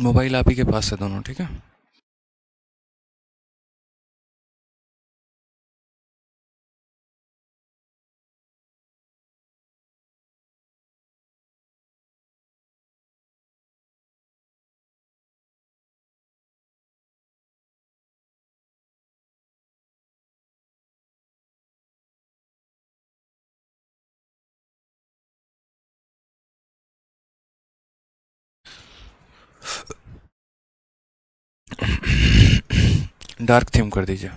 Mobile आप ही के पास है दोनों, ठीक है। डार्क थीम कर दीजिए।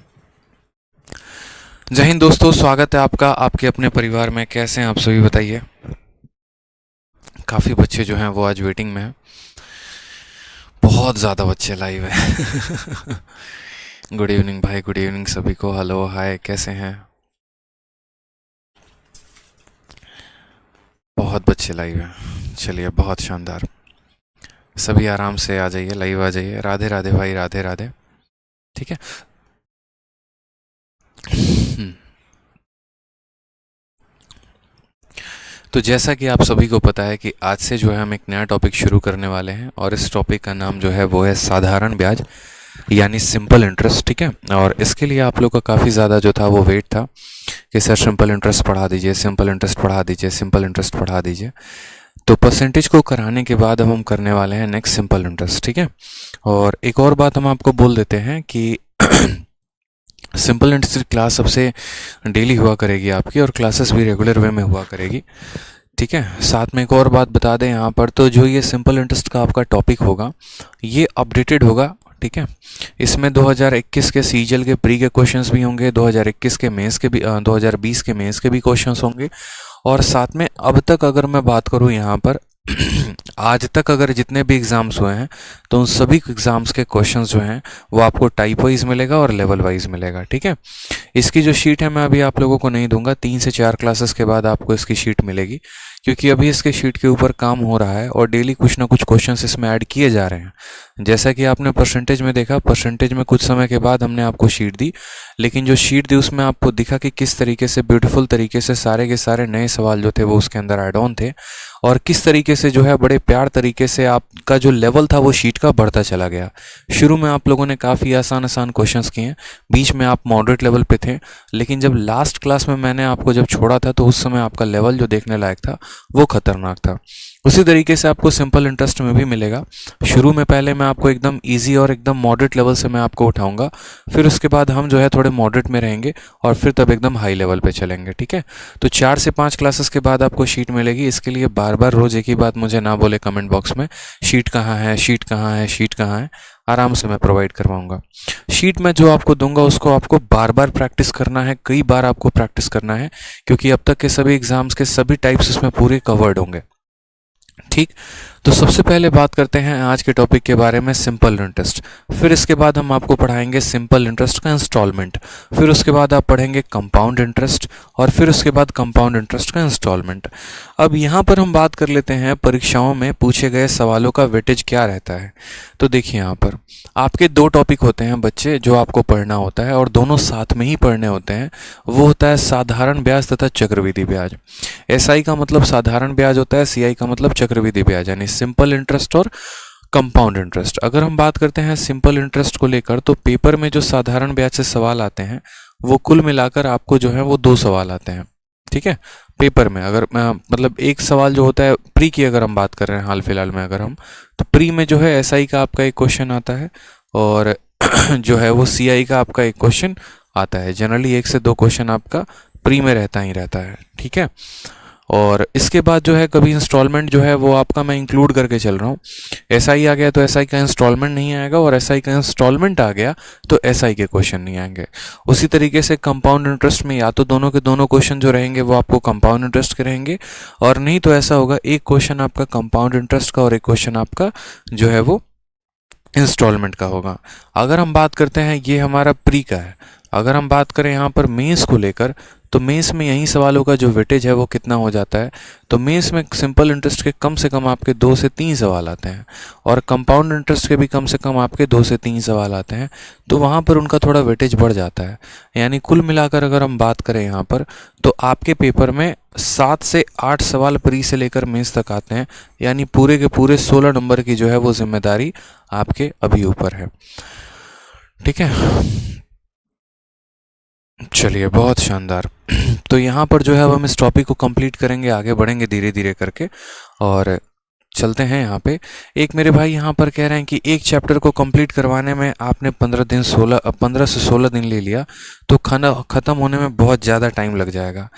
जय हिंद दोस्तों, स्वागत है आपका आपके अपने परिवार में। कैसे हैं आप सभी, बताइए। काफ़ी बच्चे जो हैं वो आज वेटिंग में हैं, बहुत ज़्यादा बच्चे लाइव हैं। गुड इवनिंग भाई, गुड इवनिंग सभी को। हेलो, हाय, कैसे हैं? बहुत बच्चे लाइव हैं, चलिए बहुत शानदार। सभी आराम से आ जाइए, लाइव आ जाइए। राधे राधे भाई, राधे राधे। ठीक है। तो जैसा कि आप सभी को पता है कि आज से जो है हम एक नया टॉपिक शुरू करने वाले हैं, और इस टॉपिक का नाम जो है वो है साधारण ब्याज, यानी सिंपल इंटरेस्ट। ठीक है। और इसके लिए आप लोग का काफ़ी ज़्यादा जो था वो वेट था कि सर सिंपल इंटरेस्ट पढ़ा दीजिए, सिंपल इंटरेस्ट पढ़ा दीजिए, सिंपल इंटरेस्ट पढ़ा दीजिए। तो परसेंटेज को कराने के बाद हम करने वाले हैं नेक्स्ट सिंपल इंटरेस्ट। ठीक है। और एक और बात हम आपको बोल देते हैं कि सिंपल इंटरेस्ट क्लास सबसे डेली हुआ करेगी आपकी, और क्लासेस भी रेगुलर वे में हुआ करेगी। ठीक है। साथ में एक और बात बता दें यहाँ पर, तो जो ये सिंपल इंटरेस्ट का आपका टॉपिक होगा ये अपडेटेड होगा। ठीक है। इसमें 2021 के सीजल के प्री के क्वेश्चंस भी होंगे, 2021 के मेंस के भी 2020 के मेंस के भी क्वेश्चंस होंगे। और साथ में अब तक अगर मैं बात करूँ यहाँ पर आज तक अगर जितने भी एग्ज़ाम्स हुए हैं तो उन सभी एग्ज़ाम्स के क्वेश्चंस जो हैं वो आपको टाइप वाइज मिलेगा और लेवल वाइज मिलेगा। ठीक है। इसकी जो शीट है मैं अभी आप लोगों को नहीं दूंगा, 3 से 4 क्लासेस के बाद आपको इसकी शीट मिलेगी, क्योंकि अभी इसके शीट के ऊपर काम हो रहा है और डेली कुछ ना कुछ क्वेश्चंस इसमें ऐड किए जा रहे हैं। जैसा कि आपने परसेंटेज में देखा, परसेंटेज में कुछ समय के बाद हमने आपको शीट दी, लेकिन जो शीट दी उसमें आपको दिखा कि किस तरीके से ब्यूटीफुल तरीके से सारे के सारे नए सवाल जो थे वो उसके अंदर ऐड ऑन थे, और किस तरीके से जो है बड़े प्यार तरीके से आपका जो लेवल था वो शीट का बढ़ता चला गया। शुरू में आप लोगों ने काफ़ी आसान आसान क्वेश्चंस किए, बीच में आप मॉडरेट लेवल पे थे, लेकिन जब लास्ट क्लास में मैंने आपको जब छोड़ा था तो उस समय आपका लेवल जो देखने लायक था वो खतरनाक था। उसी तरीके से आपको सिंपल इंटरेस्ट में भी मिलेगा। शुरू में पहले मैं आपको एकदम इजी और एकदम मॉडरेट लेवल से मैं आपको उठाऊंगा, फिर उसके बाद हम जो है थोड़े मॉडरेट में रहेंगे और फिर तब एकदम हाई लेवल पे चलेंगे। ठीक है। तो 4 से 5 क्लासेस के बाद आपको शीट मिलेगी। इसके लिए बार बार रोज एक ही बात मुझे ना बोले कमेंट बॉक्स में, शीट कहाँ है, शीट कहाँ है, शीट कहाँ है। आराम से मैं प्रोवाइड करवाऊंगा। शीट में जो आपको दूंगा उसको आपको बार बार प्रैक्टिस करना है, कई बार आपको प्रैक्टिस करना है, क्योंकि अब तक के सभी एग्जाम्स के सभी टाइप्स इसमें पूरे कवर्ड होंगे। ठीक। तो सबसे पहले बात करते हैं आज के टॉपिक के बारे में, सिंपल इंटरेस्ट। फिर इसके बाद हम आपको पढ़ाएंगे सिंपल इंटरेस्ट का इंस्टॉलमेंट, फिर उसके बाद आप पढ़ेंगे कंपाउंड इंटरेस्ट, और फिर उसके बाद कंपाउंड इंटरेस्ट का इंस्टॉलमेंट। अब यहाँ पर हम बात कर लेते हैं परीक्षाओं में पूछे गए सवालों का वेटेज क्या रहता है। तो देखिए यहाँ पर आपके 2 टॉपिक होते हैं बच्चे जो आपको पढ़ना होता है, और दोनों साथ में ही पढ़ने होते हैं। वो होता है साधारण ब्याज तथा चक्रवृद्धि ब्याज। एसआई का मतलब साधारण ब्याज होता है, सीआई का मतलब चक्रवृद्धि ब्याज, यानी सिंपल इंटरेस्ट और कंपाउंड इंटरेस्ट। अगर हम बात करते हैं सिंपल इंटरेस्ट को लेकर, तो पेपर में जो साधारण ब्याज से सवाल आते हैं वो कुल मिलाकर आपको जो है वो 2 सवाल आते हैं। ठीक है। पेपर में अगर मतलब एक सवाल जो होता है प्री की, अगर हम बात कर रहे हैं हाल फिलहाल में, अगर हम तो प्री में जो है एसआई का आपका एक क्वेश्चन आता है, और जो है वो सीआई का आपका एक क्वेश्चन आता है। जनरली 1 से 2 क्वेश्चन आपका प्री में रहता ही रहता है। ठीक है। और इसके बाद जो है कभी इंस्टॉलमेंट जो है वो आपका मैं इंक्लूड करके चल रहा हूँ। एसआई आ गया तो एसआई का इंस्टॉलमेंट नहीं आएगा, और एसआई का इंस्टॉलमेंट आ गया तो एसआई के क्वेश्चन नहीं आएंगे। उसी तरीके से कंपाउंड इंटरेस्ट में या तो दोनों के दोनों क्वेश्चन जो रहेंगे वो आपको कंपाउंड इंटरेस्ट के रहेंगे, और नहीं तो ऐसा होगा एक क्वेश्चन आपका कंपाउंड इंटरेस्ट का और एक क्वेश्चन आपका जो है वो इंस्टॉलमेंट का होगा। अगर हम बात करते हैं, ये हमारा प्री का है, अगर हम बात करें यहाँ पर मेंस को लेकर, तो मेंस में यही सवालों का जो वेटेज है वो कितना हो जाता है, तो मेंस में सिंपल इंटरेस्ट के कम से कम आपके 2 से 3 सवाल आते हैं और कंपाउंड इंटरेस्ट के भी कम से कम आपके 2 से 3 सवाल आते हैं, तो वहाँ पर उनका थोड़ा वेटेज बढ़ जाता है। यानी कुल मिलाकर अगर हम बात करें यहाँ पर, तो आपके पेपर में 7 से 8 सवाल प्री से लेकर मेंस तक आते हैं, यानी पूरे के पूरे 16 नंबर की जो है वो जिम्मेदारी आपके अभी ऊपर है। ठीक है, चलिए बहुत शानदार। तो यहाँ पर जो है अब हम इस टॉपिक को कंप्लीट करेंगे, आगे बढ़ेंगे धीरे धीरे करके और चलते हैं। यहाँ पे एक मेरे भाई यहाँ पर कह रहे हैं कि एक चैप्टर को कंप्लीट करवाने में आपने 15 से 16 दिन ले लिया, तो खाना ख़त्म होने में बहुत ज़्यादा टाइम लग जाएगा।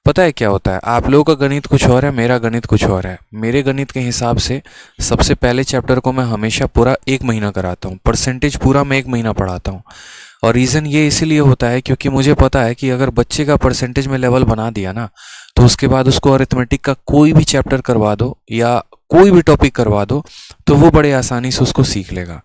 पता है क्या होता है, आप लोगों का गणित कुछ और है, मेरा गणित कुछ और है। मेरे गणित के हिसाब से सबसे पहले चैप्टर को मैं हमेशा पूरा 1 महीना कराता हूँ, परसेंटेज पूरा मैं 1 महीना पढ़ाता हूँ। और रीज़न ये इसीलिए होता है क्योंकि मुझे पता है कि अगर बच्चे का परसेंटेज में लेवल बना दिया ना, तो उसके बाद उसको अरिथमेटिक का कोई भी चैप्टर करवा दो या कोई भी टॉपिक करवा दो, तो वो बड़े आसानी से उसको सीख लेगा।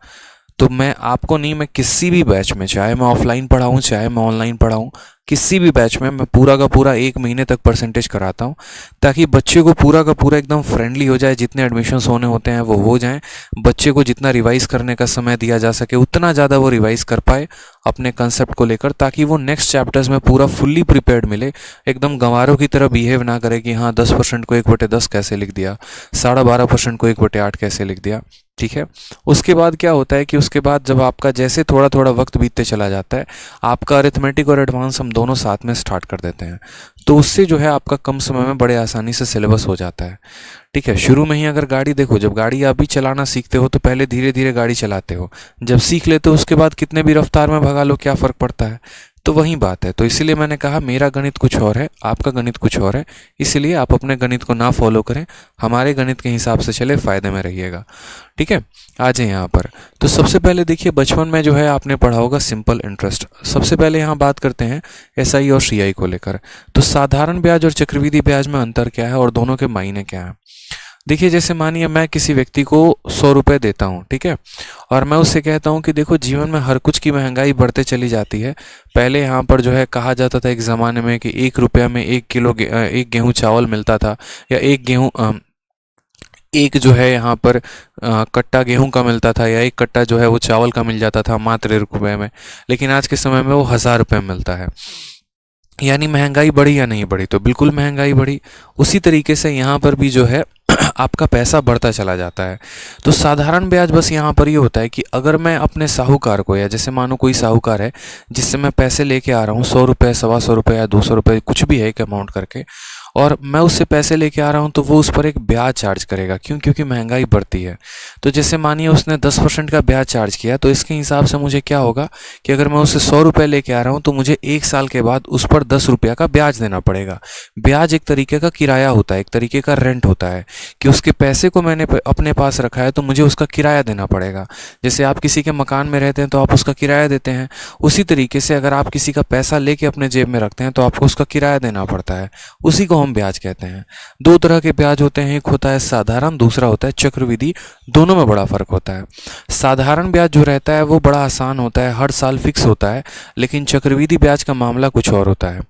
तो मैं आपको नहीं, मैं किसी भी बैच में, चाहे मैं ऑफलाइन पढ़ाऊँ चाहे मैं ऑनलाइन पढ़ाऊँ, किसी भी बैच में मैं पूरा का पूरा 1 महीने तक परसेंटेज कराता हूँ, ताकि बच्चे को पूरा का पूरा एकदम फ्रेंडली हो जाए। जितने एडमिशन्स होने होते हैं वो हो जाएं, बच्चे को जितना रिवाइज़ करने का समय दिया जा सके उतना ज़्यादा वो रिवाइज़ कर पाए अपने कंसेप्ट को लेकर, ताकि वो नेक्स्ट चैप्टर्स में पूरा फुल्ली प्रिपेयर्ड मिले। एकदम गंवारों की तरह बिहेव ना करे कि हाँ 10% को 1/10 कैसे लिख दिया, 12.5% को 1/8 कैसे लिख दिया। ठीक है, उसके बाद क्या होता है कि उसके बाद जब आपका जैसे थोड़ा थोड़ा वक्त बीतते चला जाता है, आपका अरिथमेटिक और एडवांस हम दोनों साथ में स्टार्ट कर देते हैं, तो उससे जो है आपका कम समय में बड़े आसानी से सिलेबस हो जाता है। ठीक है, शुरू में ही अगर गाड़ी देखो, जब गाड़ी आप भी चलाना सीखते हो तो पहले धीरे धीरे गाड़ी चलाते हो, जब सीख लेते हो उसके बाद कितने भी रफ्तार में भगा लो, क्या फ़र्क पड़ता है। तो वही बात है, तो इसीलिए मैंने कहा मेरा गणित कुछ और है, आपका गणित कुछ और है, इसलिए आप अपने गणित को ना फॉलो करें, हमारे गणित के हिसाब से चले, फ़ायदे में रहिएगा। ठीक है, आ जाए यहाँ पर। तो सबसे पहले देखिए, बचपन में जो है आपने पढ़ा होगा सिंपल इंटरेस्ट। सबसे पहले यहाँ बात करते हैं एसआई और सीआई को लेकर। तो साधारण ब्याज और चक्रवृद्धि ब्याज में अंतर क्या है और दोनों के मायने क्या हैं। देखिए, जैसे मानिए मैं किसी व्यक्ति को 100 रुपये देता हूँ, ठीक है, और मैं उससे कहता हूँ कि देखो जीवन में हर कुछ की महंगाई बढ़ते चली जाती है। पहले यहाँ पर जो है कहा जाता था एक ज़माने में कि 1 रुपया में 1 गेहूँ चावल मिलता था, या एक जो है यहाँ पर कट्टा गेहूं का मिलता था, या एक कट्टा जो है वो चावल का मिल जाता था मात्र 1 रुपये में। लेकिन आज के समय में वो 1000 रुपये में मिलता है। यानी महंगाई बढ़ी या नहीं बढ़ी? तो बिल्कुल महंगाई बढ़ी। उसी तरीके से यहाँ पर भी जो है आपका पैसा बढ़ता चला जाता है। तो साधारण ब्याज बस यहाँ पर ये होता है कि अगर मैं अपने साहूकार को, या जैसे मानो कोई साहूकार है जिससे मैं पैसे लेके आ रहा हूँ 100 रुपये, 125 रुपये या 200 रुपये, कुछ भी है एक अमाउंट करके, और मैं उससे पैसे लेके आ रहा हूँ, तो वो उस पर एक ब्याज चार्ज करेगा। क्यों? क्योंकि महंगाई बढ़ती है। तो जैसे मानिए उसने 10% का ब्याज चार्ज किया, तो इसके हिसाब से मुझे क्या होगा कि अगर मैं उससे 100 रुपये लेके आ रहा हूँ तो मुझे 1 साल के बाद उस पर 10 रुपये का ब्याज देना पड़ेगा। ब्याज एक तरीके का किराया होता है, एक तरीके का रेंट होता है कि उसके पैसे को मैंने अपने पास रखा है तो मुझे उसका किराया देना पड़ेगा। जैसे आप किसी के मकान में रहते हैं तो आप उसका किराया देते हैं, उसी तरीके से अगर आप किसी का पैसा लेके अपने जेब में रखते हैं तो आपको उसका किराया देना पड़ता है। उसी को हम ब्याज कहते हैं। 2 तरह के ब्याज होते हैं, एक होता है साधारण, दूसरा होता है चक्रवृद्धि। दोनों में बड़ा फर्क होता है। साधारण ब्याज जो रहता है वो बड़ा आसान होता है, हर साल फिक्स होता है, लेकिन चक्रवृद्धि ब्याज का मामला कुछ और होता है।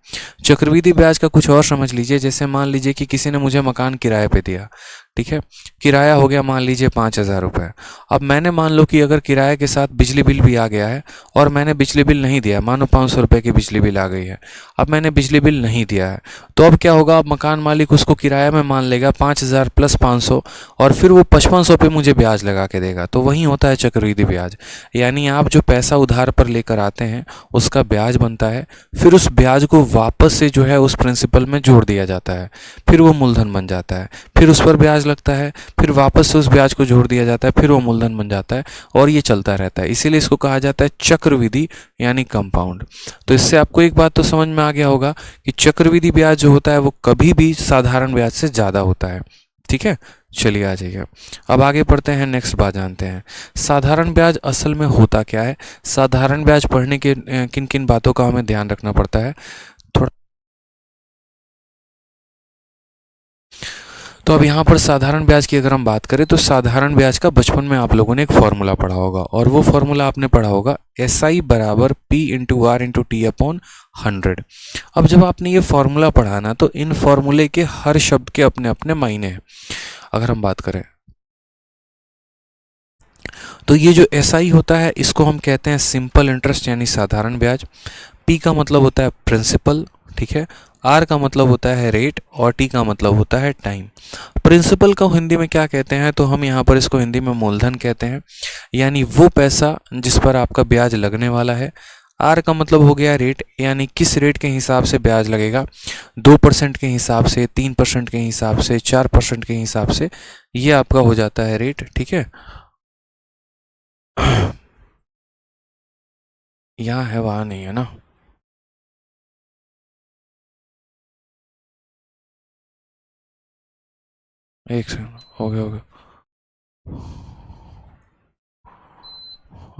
चक्रवृद्धि ब्याज का कुछ और समझ लीजिए। जैसे मान लीजिए कि किसी ने मुझे मकान किराए पे दिया, ठीक है, किराया हो गया मान लीजिए 5000 रुपये। अब मैंने मान लो कि अगर किराए के साथ बिजली बिल भी आ गया है और मैंने बिजली बिल नहीं दिया, मानो 500 रुपये की बिजली बिल आ गई है, अब मैंने बिजली बिल नहीं दिया है, तो अब क्या होगा, अब मकान मालिक उसको किराया में मान लेगा 5000 प्लस 500, और फिर वो 5500 पे मुझे ब्याज लगा के देगा। तो वही होता है चक्रवृद्धि ब्याज। यानी आप जो पैसा उधार पर लेकर आते हैं उसका ब्याज बनता है, फिर उस ब्याज को वापस से जो है उस प्रिंसिपल में जोड़ दिया जाता है, फिर वो मूलधन बन जाता है, फिर उस पर ब्याज लगता है, फिर वापस से उस ब्याज को जोड़ दिया जाता है, फिर वो मूलधन बन जाता है, और ये चलता रहता है। इसीलिए इसको कहा जाता है चक्रवृद्धि यानी कंपाउंड। तो इससे आपको एक बात तो समझ में आ गया होगा कि चक्रवृद्धि ब्याज जो होता है वो कभी भी साधारण ब्याज से ज़्यादा होता है। ठीक है, चलिए आ जाइए, अब आगे पढ़ते हैं, नेक्स्ट बात जानते हैं साधारण ब्याज असल में होता क्या है। साधारण ब्याज पढ़ने के किन किन बातों का हमें ध्यान रखना पड़ता है। तो अब यहाँ पर साधारण ब्याज की अगर हम बात करें तो साधारण ब्याज का बचपन में आप लोगों ने एक फॉर्मूला पढ़ा होगा, और वो फॉर्मूला आपने पढ़ा होगा SI बराबर P into R into T upon 100। अब जब आपने ये फॉर्मूला पढ़ा ना, तो इन फॉर्मूले के हर शब्द के अपने अपने मायने हैं। अगर हम बात करें तो ये जो SI होता है इसको हम कहते हैं सिंपल इंटरेस्ट यानी साधारण ब्याज। P का मतलब होता है प्रिंसिपल, ठीक है। R का मतलब होता है रेट, और T का मतलब होता है टाइम। प्रिंसिपल को हिंदी में क्या कहते हैं, तो हम यहाँ पर इसको हिंदी में मूलधन कहते हैं, यानी वो पैसा जिस पर आपका ब्याज लगने वाला है। R का मतलब हो गया रेट, यानी किस रेट के हिसाब से ब्याज लगेगा, 2% के हिसाब से, 3% के हिसाब से, 4% के हिसाब से, ये आपका हो जाता है रेट, ठीक है। यहाँ है वहाँ नहीं है ना। एक सेकंड, हो गया हो गया,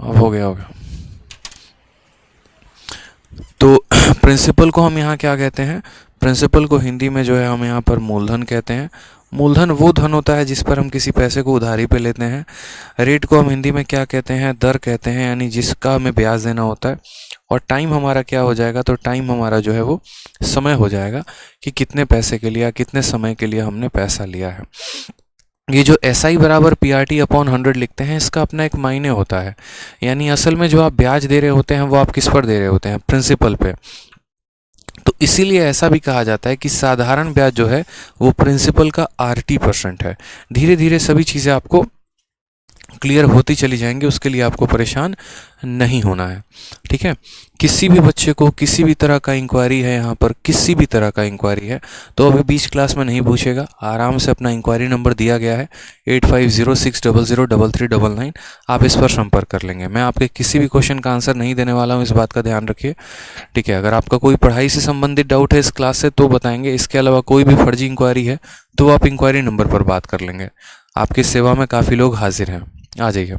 अब हो गया हो गया। तो प्रिंसिपल को हम यहाँ क्या कहते हैं, प्रिंसिपल को हिंदी में जो है हम यहाँ पर मूलधन कहते हैं। मूलधन वो धन होता है जिस पर हम किसी पैसे को उधारी पे लेते हैं। रेट को हम हिंदी में क्या कहते हैं, दर कहते हैं, यानी जिसका हमें ब्याज देना होता है। और टाइम हमारा क्या हो जाएगा, तो टाइम हमारा जो है वो समय हो जाएगा कि कितने पैसे के लिए, कितने समय के लिए हमने पैसा लिया है। ये जो SI बराबर PRT अपॉन 100 लिखते हैं, इसका अपना एक मायने होता है, यानी असल में जो आप ब्याज दे रहे होते हैं वो आप किस पर दे रहे होते हैं, प्रिंसिपल पे। तो इसीलिए ऐसा भी कहा जाता है कि साधारण ब्याज जो है वो प्रिंसिपल का RT% है। धीरे धीरे सभी चीज़ें आपको क्लियर होती चली जाएंगी, उसके लिए आपको परेशान नहीं होना है, ठीक है। किसी भी बच्चे को किसी भी तरह का इंक्वायरी है, यहाँ पर किसी भी तरह का इंक्वायरी है, तो अभी बीच क्लास में नहीं पूछेगा, आराम से अपना इंक्वायरी नंबर दिया गया है 8506003399, आप इस पर संपर्क कर लेंगे। मैं आपके किसी भी क्वेश्चन का आंसर नहीं देने वाला हूँ, इस बात का ध्यान रखिए, ठीक है। अगर आपका कोई पढ़ाई से संबंधित डाउट है इस क्लास से तो बताएंगे, इसके अलावा कोई भी फर्जी इंक्वायरी है तो आप इंक्वायरी नंबर पर बात कर लेंगे। आपकी सेवा में काफ़ी लोग हाजिर हैं, आ जाइए,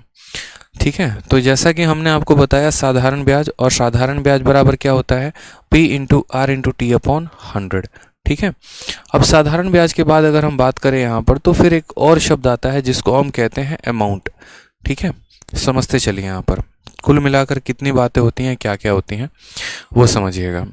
ठीक है। तो जैसा कि हमने आपको बताया साधारण ब्याज, और साधारण ब्याज बराबर क्या होता है, P into R into T upon 100, ठीक है। अब साधारण ब्याज के बाद अगर हम बात करें यहाँ पर, तो फिर एक और शब्द आता है जिसको हम कहते हैं अमाउंट, ठीक है। समझते चलिए, यहाँ पर कुल मिलाकर कितनी बातें होती हैं, क्या क्या होती हैं वो समझिएगा।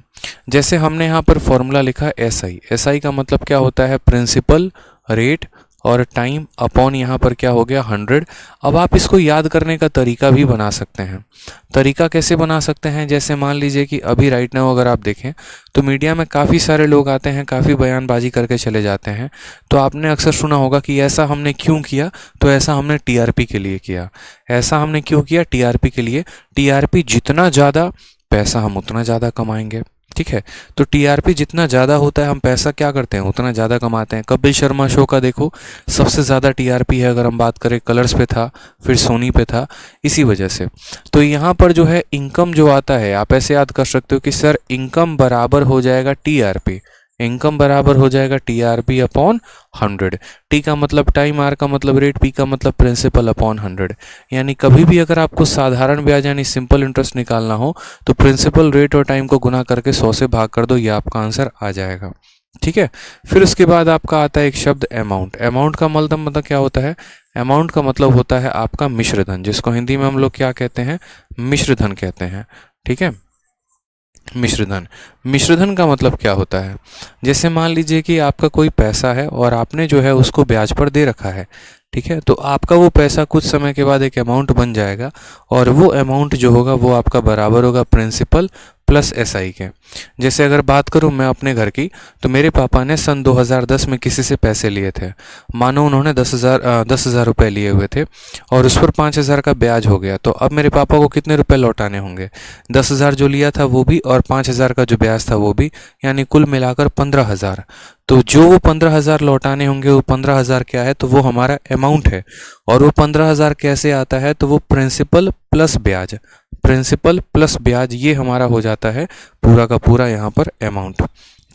जैसे हमने यहाँ पर फॉर्मूला लिखा SI का मतलब क्या होता है, प्रिंसिपल, रेट और टाइम अपॉन यहाँ पर क्या हो गया 100। अब आप इसको याद करने का तरीका भी बना सकते हैं। तरीका कैसे बना सकते हैं, जैसे मान लीजिए कि अभी राइट नाउ अगर आप देखें तो मीडिया में काफ़ी सारे लोग आते हैं, काफ़ी बयानबाजी करके चले जाते हैं। तो आपने अक्सर सुना होगा कि ऐसा हमने क्यों किया, तो ऐसा हमने TRP के लिए किया। ऐसा हमने क्यों किया, TRP के लिए। TRP जितना ज़्यादा पैसा हम उतना ज़्यादा कमाएंगे, ठीक है। तो TRP जितना ज़्यादा होता है हम पैसा क्या करते हैं उतना ज़्यादा कमाते हैं। कपिल शर्मा शो का देखो, सबसे ज़्यादा TRP है, अगर हम बात करें कलर्स पे था, फिर सोनी पे था, इसी वजह से। तो यहाँ पर जो है इनकम जो आता है, आप ऐसे याद कर सकते हो कि सर इनकम बराबर हो जाएगा TRP, इनकम बराबर हो जाएगा TRP अपॉन 100। T का मतलब टाइम, R का मतलब रेट, P का मतलब प्रिंसिपल अपॉन 100। यानी कभी भी अगर आपको साधारण ब्याज यानी सिंपल इंटरेस्ट निकालना हो तो प्रिंसिपल, रेट और टाइम को गुना करके 100 से भाग कर दो, ये आपका आंसर आ जाएगा, ठीक है। फिर उसके बाद आपका आता है एक शब्द अमाउंट। अमाउंट का मतलब क्या होता है, अमाउंट का मतलब होता है आपका मिश्र धन, जिसको हिंदी में हम लोग क्या कहते हैं, मिश्र धन कहते हैं, ठीक है। मिश्रधन, मिश्रधन का मतलब क्या होता है, जैसे मान लीजिए कि आपका कोई पैसा है और आपने जो है उसको ब्याज पर दे रखा है, ठीक है। तो आपका वो पैसा कुछ समय के बाद एक अमाउंट बन जाएगा, और वो अमाउंट जो होगा वो आपका बराबर होगा प्रिंसिपल प्लस SI के। जैसे अगर बात करूं मैं अपने घर की, तो मेरे पापा ने सन 2010 में किसी से पैसे लिए थे, मानो उन्होंने 10,000 रुपये लिए हुए थे, और उस पर 5,000 का ब्याज हो गया। तो अब मेरे पापा को कितने रुपए लौटाने होंगे, 10,000 जो लिया था वो भी, और 5,000 का जो ब्याज था वो भी, यानी कुल मिलाकर 15,000। तो जो वो 15,000 लौटाने होंगे, वो 15,000 क्या है, तो वो हमारा अमाउंट है। और वो 15,000 कैसे आता है, तो वो प्रिंसिपल प्लस ब्याज, प्रिंसिपल प्लस ब्याज, ये हमारा हो जाता है पूरा का पूरा यहाँ पर अमाउंट।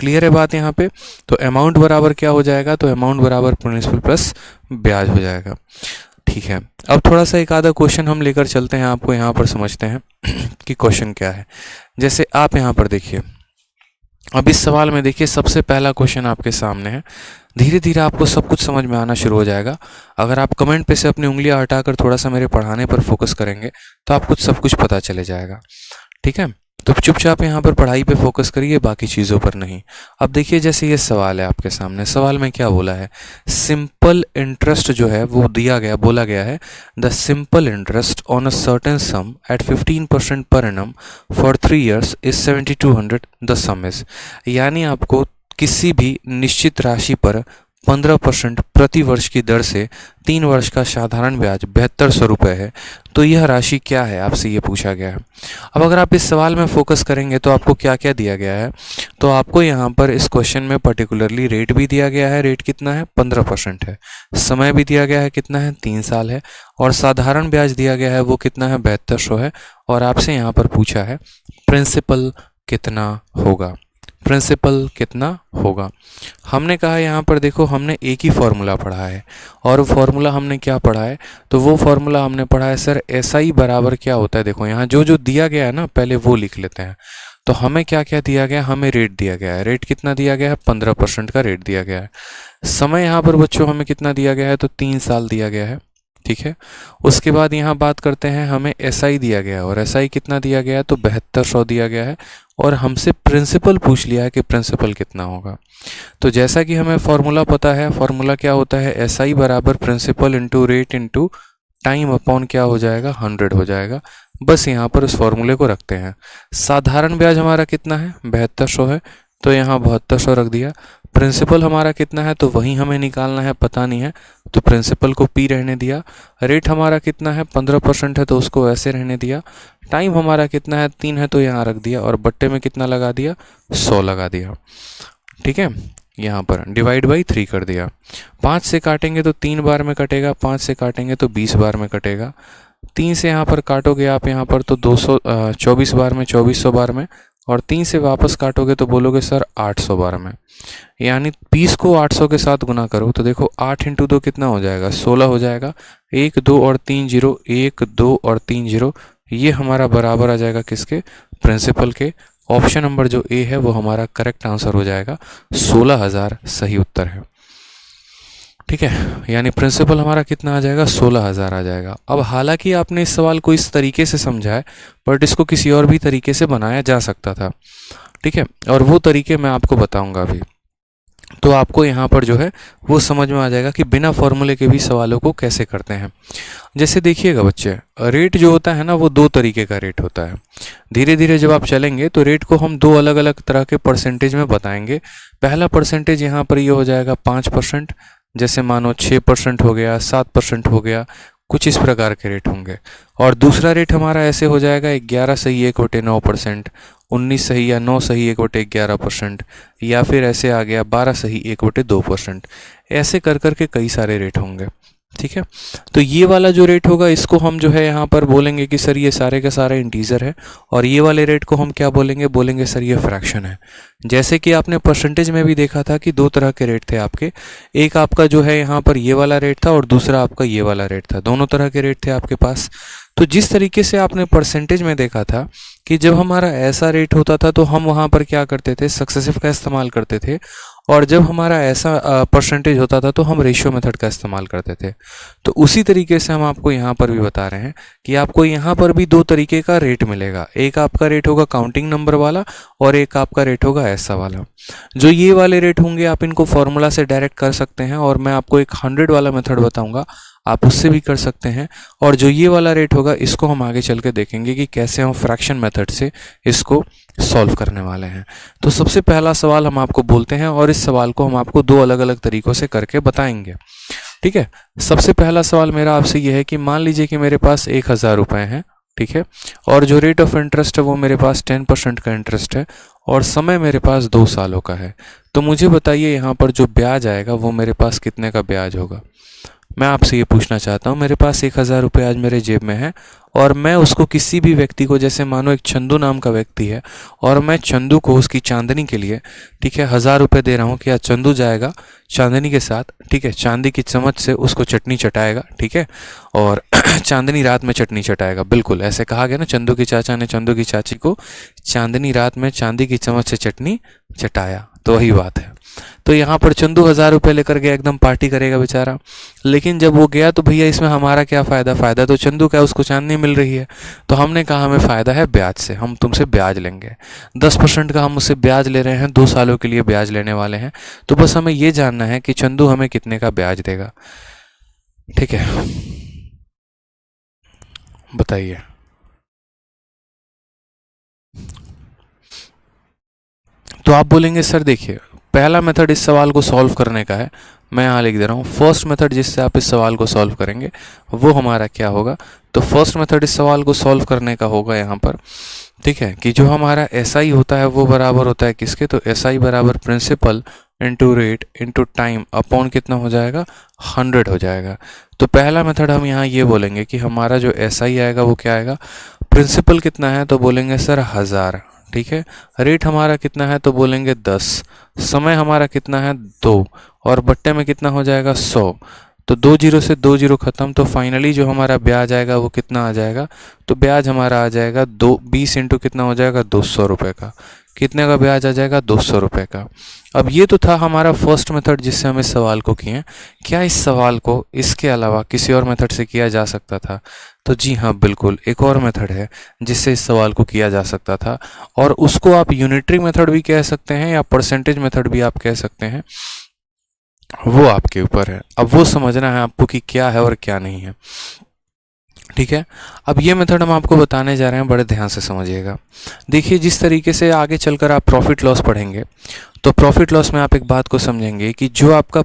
क्लियर है बात यहाँ पे। तो अमाउंट बराबर क्या हो जाएगा, तो अमाउंट बराबर प्रिंसिपल प्लस ब्याज हो जाएगा, ठीक है। अब थोड़ा सा एक आधा क्वेश्चन हम लेकर चलते हैं, आपको यहाँ पर समझते हैं कि क्वेश्चन क्या है। जैसे आप यहाँ पर देखिए, अब इस सवाल में देखिए सबसे पहला क्वेश्चन आपके सामने है। धीरे धीरे आपको सब कुछ समझ में आना शुरू हो जाएगा। अगर आप कमेंट पे से अपनी उंगलियां हटाकर थोड़ा सा मेरे पढ़ाने पर फोकस करेंगे तो आपको सब कुछ पता चले जाएगा। ठीक है, तो चुपचाप यहाँ पर पढ़ाई पे फोकस करिए, बाकी चीज़ों पर नहीं। अब देखिए जैसे ये सवाल है आपके सामने, सवाल में क्या बोला है, सिंपल इंटरेस्ट जो है वो दिया गया, बोला गया है the simple interest on a certain sum at 15% per annum for 3 years is 7200, the sum is. यानी आपको किसी भी निश्चित राशि पर 15% प्रति वर्ष की दर से 3 वर्ष का साधारण ब्याज 7200 रुपये है, तो यह राशि क्या है, आपसे ये पूछा गया है। अब अगर आप इस सवाल में फोकस करेंगे तो आपको क्या क्या दिया गया है, तो आपको यहाँ पर इस क्वेश्चन में पर्टिकुलरली रेट भी दिया गया है, रेट कितना है 15% है, समय भी दिया गया है कितना है 3 साल है, और साधारण ब्याज दिया गया है वो कितना है 7200 है, और आपसे यहाँ पर पूछा है प्रिंसिपल कितना होगा, प्रिंसिपल कितना होगा। हमने कहा यहाँ पर देखो हमने एक ही फॉर्मूला पढ़ा है, और फॉर्मूला हमने क्या पढ़ा है, तो वो फॉर्मूला हमने पढ़ा है सर SI बराबर क्या होता है। देखो यहाँ जो जो दिया गया है ना पहले वो लिख लेते हैं। तो हमें क्या क्या दिया गया, हमें रेट दिया गया है, रेट कितना दिया गया है 15% का रेट दिया गया है। समय यहाँ पर बच्चों हमें कितना दिया गया है, तो 3 साल दिया गया है। ठीक है, उसके बाद यहाँ बात करते हैं, हमें SI दिया गया है, और SI कितना दिया गया है, तो 7200 दिया गया है, और हमसे प्रिंसिपल पूछ लिया है कि प्रिंसिपल कितना होगा। तो जैसा कि हमें फॉर्मूला पता है, फॉर्मूला क्या होता है, SI बराबर principal into rate into time upon क्या हो जाएगा 100 हो जाएगा। बस यहाँ पर उस फॉर्मूले को रखते हैं। साधारण ब्याज हमारा कितना है 7200 है, तो यहाँ 7200 रख दिया। प्रिंसिपल हमारा कितना है, तो वही हमें निकालना है, पता नहीं है, तो प्रिंसिपल को P रहने दिया। रेट हमारा कितना है 15% है, तो उसको ऐसे रहने दिया। टाइम हमारा कितना है 3 है, तो यहाँ रख दिया, और बट्टे में कितना लगा दिया 100 लगा दिया। ठीक है, यहाँ पर डिवाइड बाई 3 कर दिया। 5 से काटेंगे तो 3 बार में कटेगा, 5 से काटेंगे तो 20 बार में कटेगा। 3 से यहाँ पर काटोगे आप यहाँ पर तो 24 बार में, 2400 बार में, और 3 से वापस काटोगे तो बोलोगे सर 800 बार में। यानी 20 को 800 के साथ गुना करो तो देखो 8 इंटू 2 कितना हो जाएगा 16 हो जाएगा। 1 2 और 3 जीरो, 1 2 और 3 जीरो, ये हमारा बराबर आ जाएगा किसके, प्रिंसिपल के। ऑप्शन नंबर जो ए है वो हमारा करेक्ट आंसर हो जाएगा, 16000 सही उत्तर है। ठीक है, यानी प्रिंसिपल हमारा कितना आ जाएगा 16000 आ जाएगा। अब हालांकि आपने इस सवाल को इस तरीके से समझा है, बट इसको किसी और भी तरीके से बनाया जा सकता था। ठीक है, और वो तरीके मैं आपको बताऊंगा अभी। तो आपको यहाँ पर जो है वो समझ में आ जाएगा कि बिना फॉर्मूले के भी सवालों को कैसे करते हैं। जैसे देखिएगा बच्चे, रेट जो होता है ना वो 2 तरीके का रेट होता है। धीरे धीरे जब आप चलेंगे तो रेट को हम 2 अलग अलग तरह के परसेंटेज में बताएंगे। पहला परसेंटेज यहाँ पर ये हो जाएगा 5%, जैसे मानो 6% हो गया, 7% हो गया, कुछ इस प्रकार के रेट होंगे। और दूसरा रेट हमारा ऐसे हो जाएगा 11 सही 1/9%, 19 सही या 9 सही 1/11%, या फिर ऐसे आ गया 12 सही 1/2%। ऐसे कर कर के कई सारे रेट होंगे। ठीक है, तो ये वाला जो रेट होगा इसको हम जो है यहाँ पर बोलेंगे कि सर ये सारे का सारा इंटीजर है, और ये वाले रेट को हम क्या बोलेंगे, बोलेंगे सर ये फ्रैक्शन है। जैसे कि आपने परसेंटेज में भी देखा था कि 2 तरह के रेट थे आपके, एक आपका जो है यहाँ पर ये वाला रेट था, और दूसरा आपका ये वाला रेट था। दोनों तरह के रेट थे आपके पास। तो जिस तरीके से आपने परसेंटेज में देखा था कि जब हमारा ऐसा रेट होता था तो हम वहाँ पर क्या करते थे, सक्सेसिव का इस्तेमाल करते थे, और जब हमारा ऐसा परसेंटेज होता था तो हम रेशियो मेथड का इस्तेमाल करते थे। तो उसी तरीके से हम आपको यहाँ पर भी बता रहे हैं कि आपको यहाँ पर भी 2 तरीके का रेट मिलेगा। एक आपका रेट होगा काउंटिंग नंबर वाला, और एक आपका रेट होगा ऐसा वाला। जो ये वाले रेट होंगे आप इनको फॉर्मूला से डायरेक्ट कर सकते हैं, और मैं आपको एक 100 वाला मेथड बताऊंगा, आप उससे भी कर सकते हैं। और जो ये वाला रेट होगा इसको हम आगे चल के देखेंगे कि कैसे हम फ्रैक्शन मेथड से इसको सॉल्व करने वाले हैं। तो सबसे पहला सवाल हम आपको बोलते हैं, और इस सवाल को हम आपको 2 अलग अलग तरीकों से करके बताएंगे। ठीक है, सबसे पहला सवाल मेरा आपसे ये है कि मान लीजिए कि मेरे पास 1000 रुपये हैं। ठीक है, और जो रेट ऑफ इंटरेस्ट है वो मेरे पास 10% का इंटरेस्ट है, और समय मेरे पास 2 सालों का है। तो मुझे बताइए यहाँ पर जो ब्याज आएगा वो मेरे पास कितने का ब्याज होगा। मैं आपसे ये पूछना चाहता हूँ, मेरे पास 1000 रुपये आज मेरे जेब में है, और मैं उसको किसी भी व्यक्ति को, जैसे मानो एक चंदू नाम का व्यक्ति है और मैं चंदू को उसकी चांदनी के लिए, ठीक है, 1000 रुपये दे रहा हूँ कि आज चंदू जाएगा चांदनी के साथ, ठीक है, चांदी की चम्मच से उसको चटनी चटाएगा, ठीक है, और चांदनी रात में चटनी चटाएगा। बिल्कुल ऐसे कहा गया ना, चंदू के चाचा ने चंदू की चाची को चांदनी रात में चांदी की चम्मच से चटनी चटाया, तो वही बात है। तो यहाँ पर चंदू 1000 रुपये लेकर गया, एकदम पार्टी करेगा बेचारा, लेकिन जब वो गया तो भैया इसमें हमारा क्या फ़ायदा, फ़ायदा तो चंदू का, उसको चांदनी मिल रही है। तो हमने कहा हमें फ़ायदा है ब्याज से, हम तुमसे ब्याज लेंगे 10% का, हम उससे ब्याज ले रहे हैं, 2 सालों के लिए ब्याज लेने वाले हैं। तो बस हमें ये जानना है कि चंदू हमें कितने का ब्याज देगा, ठीक है, बताइए। तो आप बोलेंगे सर देखिए, पहला मेथड इस सवाल को सॉल्व करने का है, मैं यहाँ लिख दे रहा हूँ। फर्स्ट मेथड जिससे आप इस सवाल को सॉल्व करेंगे वो हमारा क्या होगा, तो फर्स्ट मेथड इस सवाल को सॉल्व करने का होगा यहाँ पर, ठीक है, कि जो हमारा SI होता है वो बराबर होता है किसके, तो SI बराबर principal into rate into time upon कितना हो जाएगा, 100 हो जाएगा। तो पहला मेथड हम यहाँ ये बोलेंगे कि हमारा जो SI आएगा वो क्या आएगा, प्रिंसिपल कितना है तो बोलेंगे सर 1000, ठीक है, रेट हमारा कितना है तो बोलेंगे 10, समय हमारा कितना है 2, और बट्टे में कितना हो जाएगा 100। तो 2 जीरो से 2 जीरो खत्म, तो फाइनली जो हमारा ब्याज आएगा वो कितना आ जाएगा, तो ब्याज हमारा आ जाएगा 20 इंटू कितना हो जाएगा 200 रुपये का। कितने का ब्याज आ जाएगा, 200 रुपये का। अब ये तो था हमारा फर्स्ट मेथड जिससे हम इस सवाल को किए। क्या इस सवाल को इसके अलावा किसी और मेथड से किया जा सकता था, तो जी हाँ बिल्कुल, एक और मेथड है जिससे इस सवाल को किया जा सकता था, और उसको आप यूनिटरी मेथड भी कह सकते हैं या परसेंटेज मेथड भी आप कह सकते हैं, वो आपके ऊपर है। अब वो समझना है आपको कि क्या है और क्या नहीं है, ठीक है। अब ये मेथड हम आपको बताने जा रहे हैं, बड़े ध्यान से समझिएगा। देखिए जिस तरीके से आगे चलकर आप प्रॉफिट लॉस पढ़ेंगे, तो प्रॉफिट लॉस में आप एक बात को समझेंगे कि जो आपका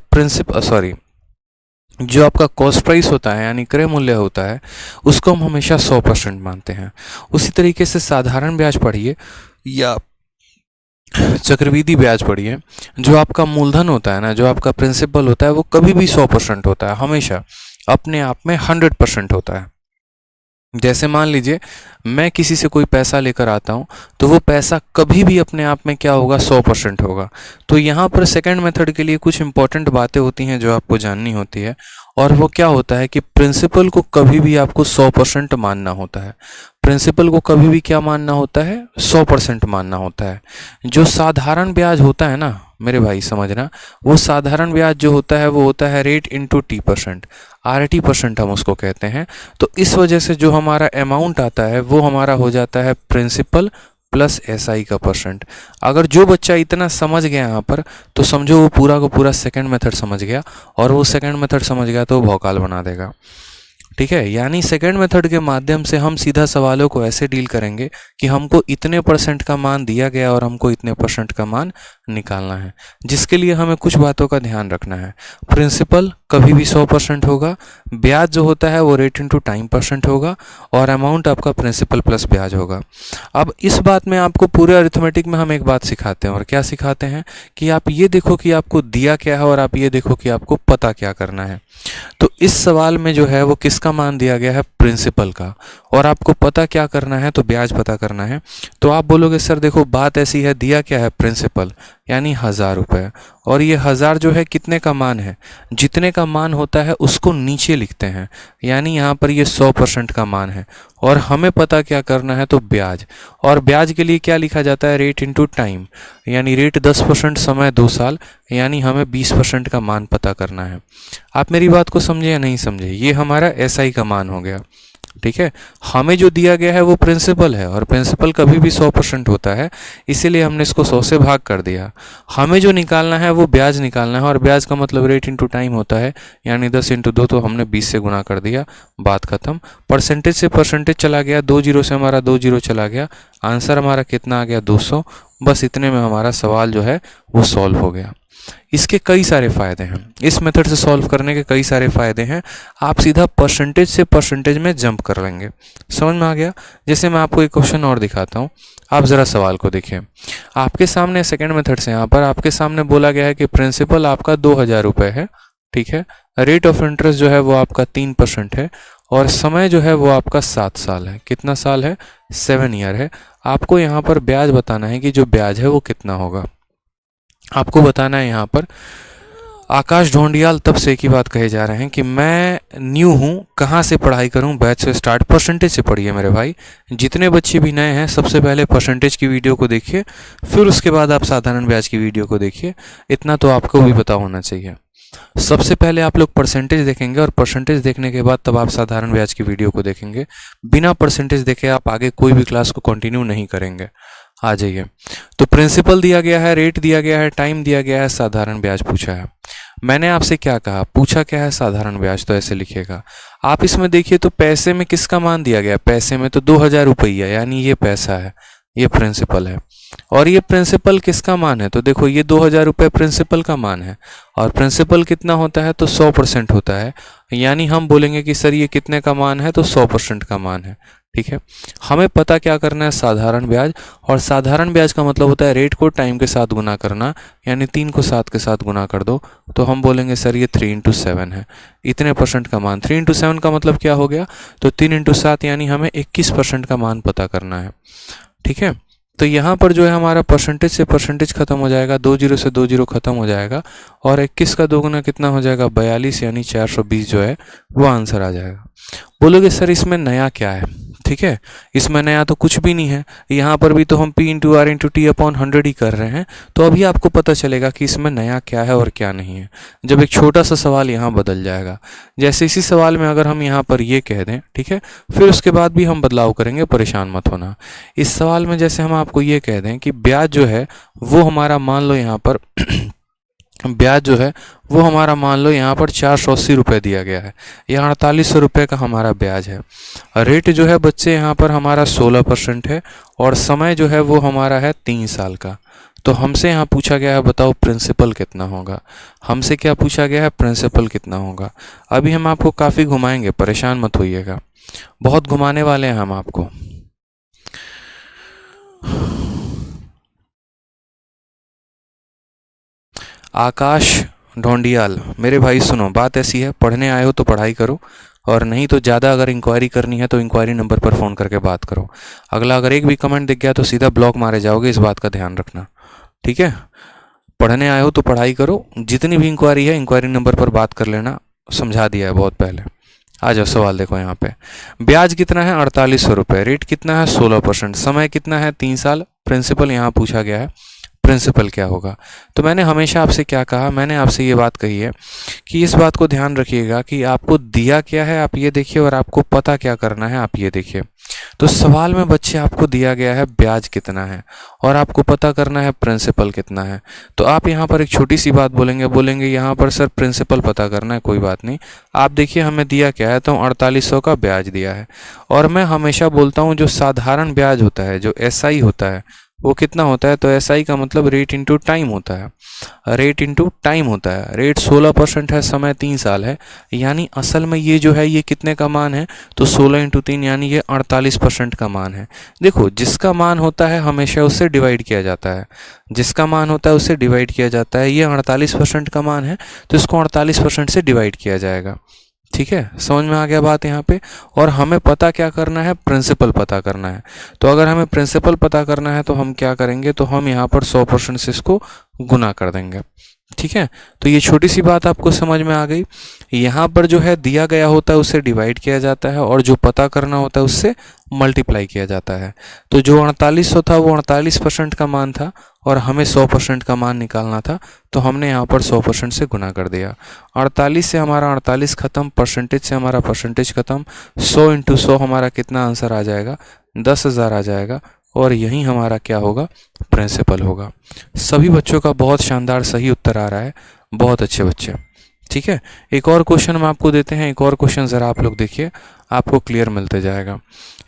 जो आपका कॉस्ट प्राइस होता है यानी क्रय मूल्य होता है, उसको हम हमेशा 100% मानते हैं। उसी तरीके से साधारण ब्याज पढ़िए या चक्रवृद्धि ब्याज पढ़िए, जो आपका मूलधन होता है ना, जो आपका प्रिंसिपल होता है, वो कभी भी 100% होता है, हमेशा अपने आप में 100% होता है। जैसे मान लीजिए मैं किसी से कोई पैसा लेकर आता हूँ, तो वो पैसा कभी भी अपने आप में क्या होगा, 100% होगा। तो यहाँ पर सेकंड मेथड के लिए कुछ इंपॉर्टेंट बातें होती हैं जो आपको जाननी होती है, और वो क्या होता है कि प्रिंसिपल को कभी भी आपको 100% मानना होता है। प्रिंसिपल को कभी भी क्या मानना होता है, 100% मानना होता है। जो साधारण ब्याज होता है ना मेरे भाई समझना, वो साधारण ब्याज जो होता है वो होता है रेट इंटू T%, RT% हम उसको कहते हैं। तो इस वजह से जो हमारा अमाउंट आता है वो हमारा हो जाता है प्रिंसिपल प्लस SI का परसेंट। अगर जो बच्चा इतना समझ गया यहाँ पर, तो समझो वो पूरा को पूरा सेकंड मेथड समझ गया, और वो सेकंड मेथड समझ गया तो वो भौकाल बना देगा, ठीक है। यानी सेकंड मेथड के माध्यम से हम सीधा सवालों को ऐसे डील करेंगे कि हमको इतने % का मान दिया गया और हमको इतने % का मान निकालना है, जिसके लिए हमें कुछ बातों का ध्यान रखना है। प्रिंसिपल कभी भी 100% होगा, ब्याज जो होता है वो रेट इंटू टाइम % होगा, और अमाउंट आपका प्रिंसिपल प्लस ब्याज होगा। अब इस बात में आपको पूरे अरिथमेटिक में हम एक बात सिखाते हैं, और क्या सिखाते हैं कि आप ये देखो कि आपको दिया क्या है, और आप ये देखो कि आपको पता क्या करना है। तो इस सवाल में जो है वो किसका मान दिया गया है, प्रिंसिपल का, और आपको पता क्या करना है, तो ब्याज पता करना है। तो आप बोलोगे सर देखो बात ऐसी है, दिया क्या है, प्रिंसिपल यानी 1000 रुपये, और ये 1000 जो है कितने का मान है, जितने का मान होता है उसको नीचे लिखते हैं, यानी यहाँ पर ये 100% का मान है, और हमें पता क्या करना है, तो ब्याज। और ब्याज के लिए क्या लिखा जाता है, रेट इंटू टाइम, यानी रेट 10%, समय 2 साल, यानी हमें 20% का मान पता करना है। आप मेरी बात को समझे या नहीं समझे, ये हमारा SI का मान हो गया, ठीक है। हमें जो दिया गया है वो प्रिंसिपल है, और प्रिंसिपल कभी भी 100% होता है, इसीलिए हमने इसको 100 से भाग कर दिया। हमें जो निकालना है वो ब्याज निकालना है, और ब्याज का मतलब रेट इंटू टाइम होता है, यानी 10 इंटू 2, तो हमने 20 से गुना कर दिया, बात खत्म। परसेंटेज से परसेंटेज चला गया, 2 जीरो से हमारा 2 जीरो चला गया, आंसर हमारा कितना आ गया, 200। बस इतने में हमारा सवाल जो है वो सॉल्व हो गया। इसके कई सारे फ़ायदे हैं, इस मेथड से सॉल्व करने के कई सारे फ़ायदे हैं। आप सीधा परसेंटेज से परसेंटेज में जंप कर लेंगे, समझ में आ गया। जैसे मैं आपको एक क्वेश्चन और दिखाता हूँ, आप ज़रा सवाल को देखिए। आपके सामने सेकंड मेथड से यहाँ पर आपके सामने बोला गया है कि प्रिंसिपल आपका 2000 रुपये है, ठीक है। रेट ऑफ इंटरेस्ट जो है वो आपका 3% है, और समय जो है वो आपका 7 साल है। कितना साल है? 7 ईयर है। आपको यहाँ पर ब्याज बताना है कि जो ब्याज है वो कितना होगा। आपको बताना है यहाँ पर। आकाश ढोंडियाल तब से एक ही बात कहे जा रहे हैं कि मैं न्यू हूँ, कहाँ से पढ़ाई करूँ? बैच से स्टार्ट। परसेंटेज से पढ़िए मेरे भाई। जितने बच्चे भी नए हैं सबसे पहले परसेंटेज की वीडियो को देखिए, फिर उसके बाद आप साधारण ब्याज की वीडियो को देखिए। इतना तो आपको भी पता होना चाहिए। सबसे पहले आप लोग परसेंटेज देखेंगे और परसेंटेज देखने के बाद तब आप साधारण ब्याज की वीडियो को देखेंगे। बिना परसेंटेज देखे आप आगे कोई भी क्लास को कंटिन्यू नहीं करेंगे। आ जाइए। तो प्रिंसिपल दिया गया है, रेट दिया गया है, टाइम दिया गया है, साधारण ब्याज पूछा है। मैंने आपसे क्या कहा? पूछा क्या है? साधारण ब्याज। तो ऐसे लिखेगा। आप इसमें देखिए तो पैसे में किसका मान दिया गया? पैसे में तो 2000 रुपया, यानी ये पैसा है, ये प्रिंसिपल है। और ये प्रिंसिपल किसका मान है? तो देखो ये 2000 रुपये प्रिंसिपल का मान है। और प्रिंसिपल कितना होता है? तो 100% होता है। यानी हम बोलेंगे कि सर ये कितने का मान है? तो 100% का मान है। ठीक है। हमें पता क्या करना है? साधारण ब्याज। और साधारण ब्याज का मतलब होता है रेट को टाइम के साथ गुना करना, यानी 3 को 7 के साथ गुना कर दो तो हम बोलेंगे सर ये 3 × 7 है। इतने परसेंट का मान। 3 × 7 का मतलब क्या हो गया? तो 3 × 7 यानी हमें 21% का मान पता करना है। ठीक है। तो यहाँ पर जो है हमारा परसेंटेज से परसेंटेज खत्म हो जाएगा, 2 जीरो से 2 जीरो खत्म हो जाएगा और 21 का दोगुना कितना हो जाएगा? 42, यानी 420 जो है वो आंसर आ जाएगा। बोलोगे सर इसमें नया क्या है? ठीक है, इसमें नया तो कुछ भी नहीं है। यहाँ पर भी तो हम P × R × T/100 ही कर रहे हैं। तो अभी आपको पता चलेगा कि इसमें नया क्या है और क्या नहीं है, जब एक छोटा सा सवाल यहाँ बदल जाएगा। जैसे इसी सवाल में अगर हम यहाँ पर ये कह दें, ठीक है, फिर उसके बाद भी हम बदलाव करेंगे, परेशान मत होना। इस सवाल में जैसे हम आपको ये कह दें कि ब्याज जो है वो हमारा मान लो यहाँ पर ब्याज जो है वो हमारा मान लो यहाँ पर 480 रुपये दिया गया है, या 4800 रुपये का हमारा ब्याज है। रेट जो है बच्चे यहाँ पर हमारा 16% है और समय जो है वो हमारा है 3 साल का। तो हमसे यहाँ पूछा गया है बताओ प्रिंसिपल कितना होगा। हमसे क्या पूछा गया है? प्रिंसिपल कितना होगा। अभी हम आपको काफ़ी घुमाएंगे, परेशान मत होइएगा, बहुत घुमाने वाले हैं हम आपको। आकाश ढोंडियाल, मेरे भाई सुनो, बात ऐसी है, पढ़ने आए हो तो पढ़ाई करो, और नहीं तो ज़्यादा अगर इंक्वायरी करनी है तो इंक्वायरी नंबर पर फ़ोन करके बात करो। अगला अगर एक भी कमेंट दिख गया तो सीधा ब्लॉक मारे जाओगे, इस बात का ध्यान रखना। ठीक है, पढ़ने आए हो तो पढ़ाई करो, जितनी भी इंक्वायरी है इंक्वायरी नंबर पर बात कर लेना, समझा दिया है बहुत पहले। आ जाओ, सवाल देखो यहाँ पे। ब्याज कितना है? 4800 रुपये। रेट कितना है? 16%। समय कितना है? 3 साल। प्रिंसिपल यहाँ पूछा गया है, प्रिंसिपल क्या होगा। तो मैंने हमेशा आपसे क्या कहा? मैंने आपसे ये बात कही है कि इस बात को ध्यान रखिएगा कि आपको दिया क्या है आप ये देखिए, और आपको पता क्या करना है आप ये देखिए। तो सवाल में बच्चे आपको दिया गया है ब्याज कितना है और आपको पता करना है प्रिंसिपल कितना है। तो आप यहाँ पर एक छोटी सी बात बोलेंगे यहाँ पर सर प्रिंसिपल पता करना है, कोई बात नहीं। आप देखिए हमें दिया क्या है, तो 4800 का ब्याज दिया है। और मैं हमेशा बोलता हूँ जो साधारण ब्याज होता है, जो SI होता है, वो कितना होता है? तो SI का मतलब रेट इंटू टाइम होता है। रेट इंटू टाइम होता है। रेट 16% है, समय 3 साल है, यानी असल में ये जो है ये कितने का मान है? तो 16 × 3 यानी ये 48% का मान है। देखो जिसका मान होता है हमेशा उससे डिवाइड किया जाता है, जिसका मान होता है उससे डिवाइड किया जाता है। ये 48% का मान है तो इसको 48% से डिवाइड किया जाएगा। ठीक है, समझ में आ गया बात यहाँ पे। और हमें पता क्या करना है? प्रिंसिपल पता करना है। तो अगर हमें प्रिंसिपल पता करना है तो हम क्या करेंगे? तो हम यहाँ पर 100% से इसको गुना कर देंगे। ठीक है, तो ये छोटी सी बात आपको समझ में आ गई। यहाँ पर जो है दिया गया होता है उससे डिवाइड किया जाता है, और जो पता करना होता है उससे मल्टीप्लाई किया जाता है। तो जो 4800 था वो 48% का मान था और हमें 100% का मान निकालना था, तो हमने यहाँ पर 100% से गुना कर दिया। 48 से हमारा 48 खत्म, परसेंटेज से हमारा परसेंटेज खत्म, 100 × 100 हमारा कितना आंसर आ जाएगा? 10,000 आ जाएगा। और यही हमारा क्या होगा? प्रिंसिपल होगा। सभी बच्चों का बहुत शानदार सही उत्तर आ रहा है, बहुत अच्छे बच्चे। ठीक है, एक और क्वेश्चन हम आपको देते हैं। एक और क्वेश्चन ज़रा आप लोग देखिए, आपको क्लियर मिलते जाएगा।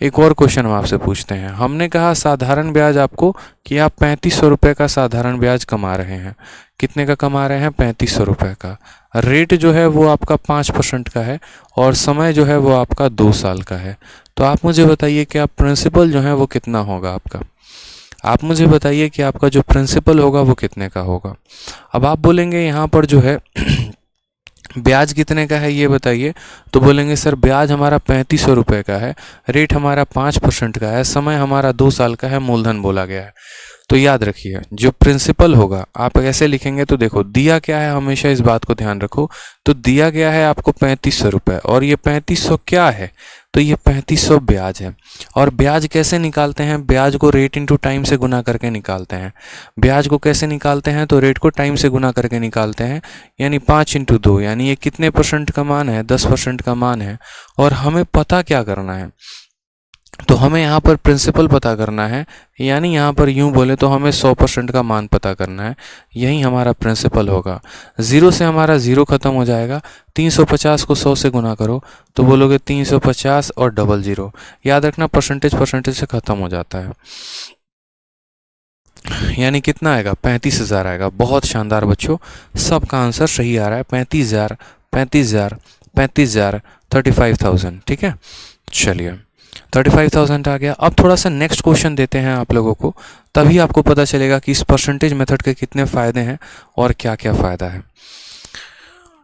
एक और क्वेश्चन हम आपसे पूछते हैं। हमने कहा साधारण ब्याज आपको कि आप 3500 रुपये का साधारण ब्याज कमा रहे हैं। कितने का कमा रहे हैं? 3500 रुपये का। रेट जो है वो आपका 5% का है और समय जो है वो आपका 2 साल का है। तो आप मुझे बताइए कि आप प्रिंसिपल जो है वो कितना होगा आपका। आप मुझे बताइए कि आपका जो प्रिंसिपल होगा वो कितने का होगा। अब आप बोलेंगे यहाँ पर जो है ब्याज कितने का है ये बताइए। तो बोलेंगे सर ब्याज हमारा 3500 रुपये का है, रेट हमारा 5% का है, समय हमारा 2 साल का है, मूलधन बोला गया है। तो याद रखिए जो प्रिंसिपल होगा आप ऐसे लिखेंगे। तो देखो दिया क्या है, हमेशा इस बात को ध्यान रखो। तो दिया गया है आपको 3500 रुपये, और ये 3500 क्या है, तो ये 3500 ब्याज है। और ब्याज कैसे निकालते हैं, ब्याज को रेट इंटू टाइम से गुना करके निकालते हैं। ब्याज को कैसे निकालते हैं, तो रेट को टाइम से गुना करके निकालते हैं, यानी 5 × 2, यानी ये कितने % का मान है, 10% का मान है। और हमें पता क्या करना है, तो हमें यहाँ पर प्रिंसिपल पता करना है, यानी यहाँ पर यूँ बोले तो हमें 100% का मान पता करना है। यही हमारा प्रिंसिपल होगा। 0 से हमारा 0 खत्म हो जाएगा। 350 को 100 से गुना करो तो बोलोगे 350 और डबल 0। याद रखना परसेंटेज से ख़त्म हो जाता है, यानी कितना आएगा, 35,000 आएगा। बहुत शानदार बच्चों, सबका आंसर सही आ रहा है। 35,000, 35,000, 35,000, 35,000। ठीक है, चलिए 35,000 आ गया। अब थोड़ा सा नेक्स्ट क्वेश्चन देते हैं आप लोगों को, तभी आपको पता चलेगा कि इस परसेंटेज मेथड के कितने फ़ायदे हैं और क्या क्या फ़ायदा है।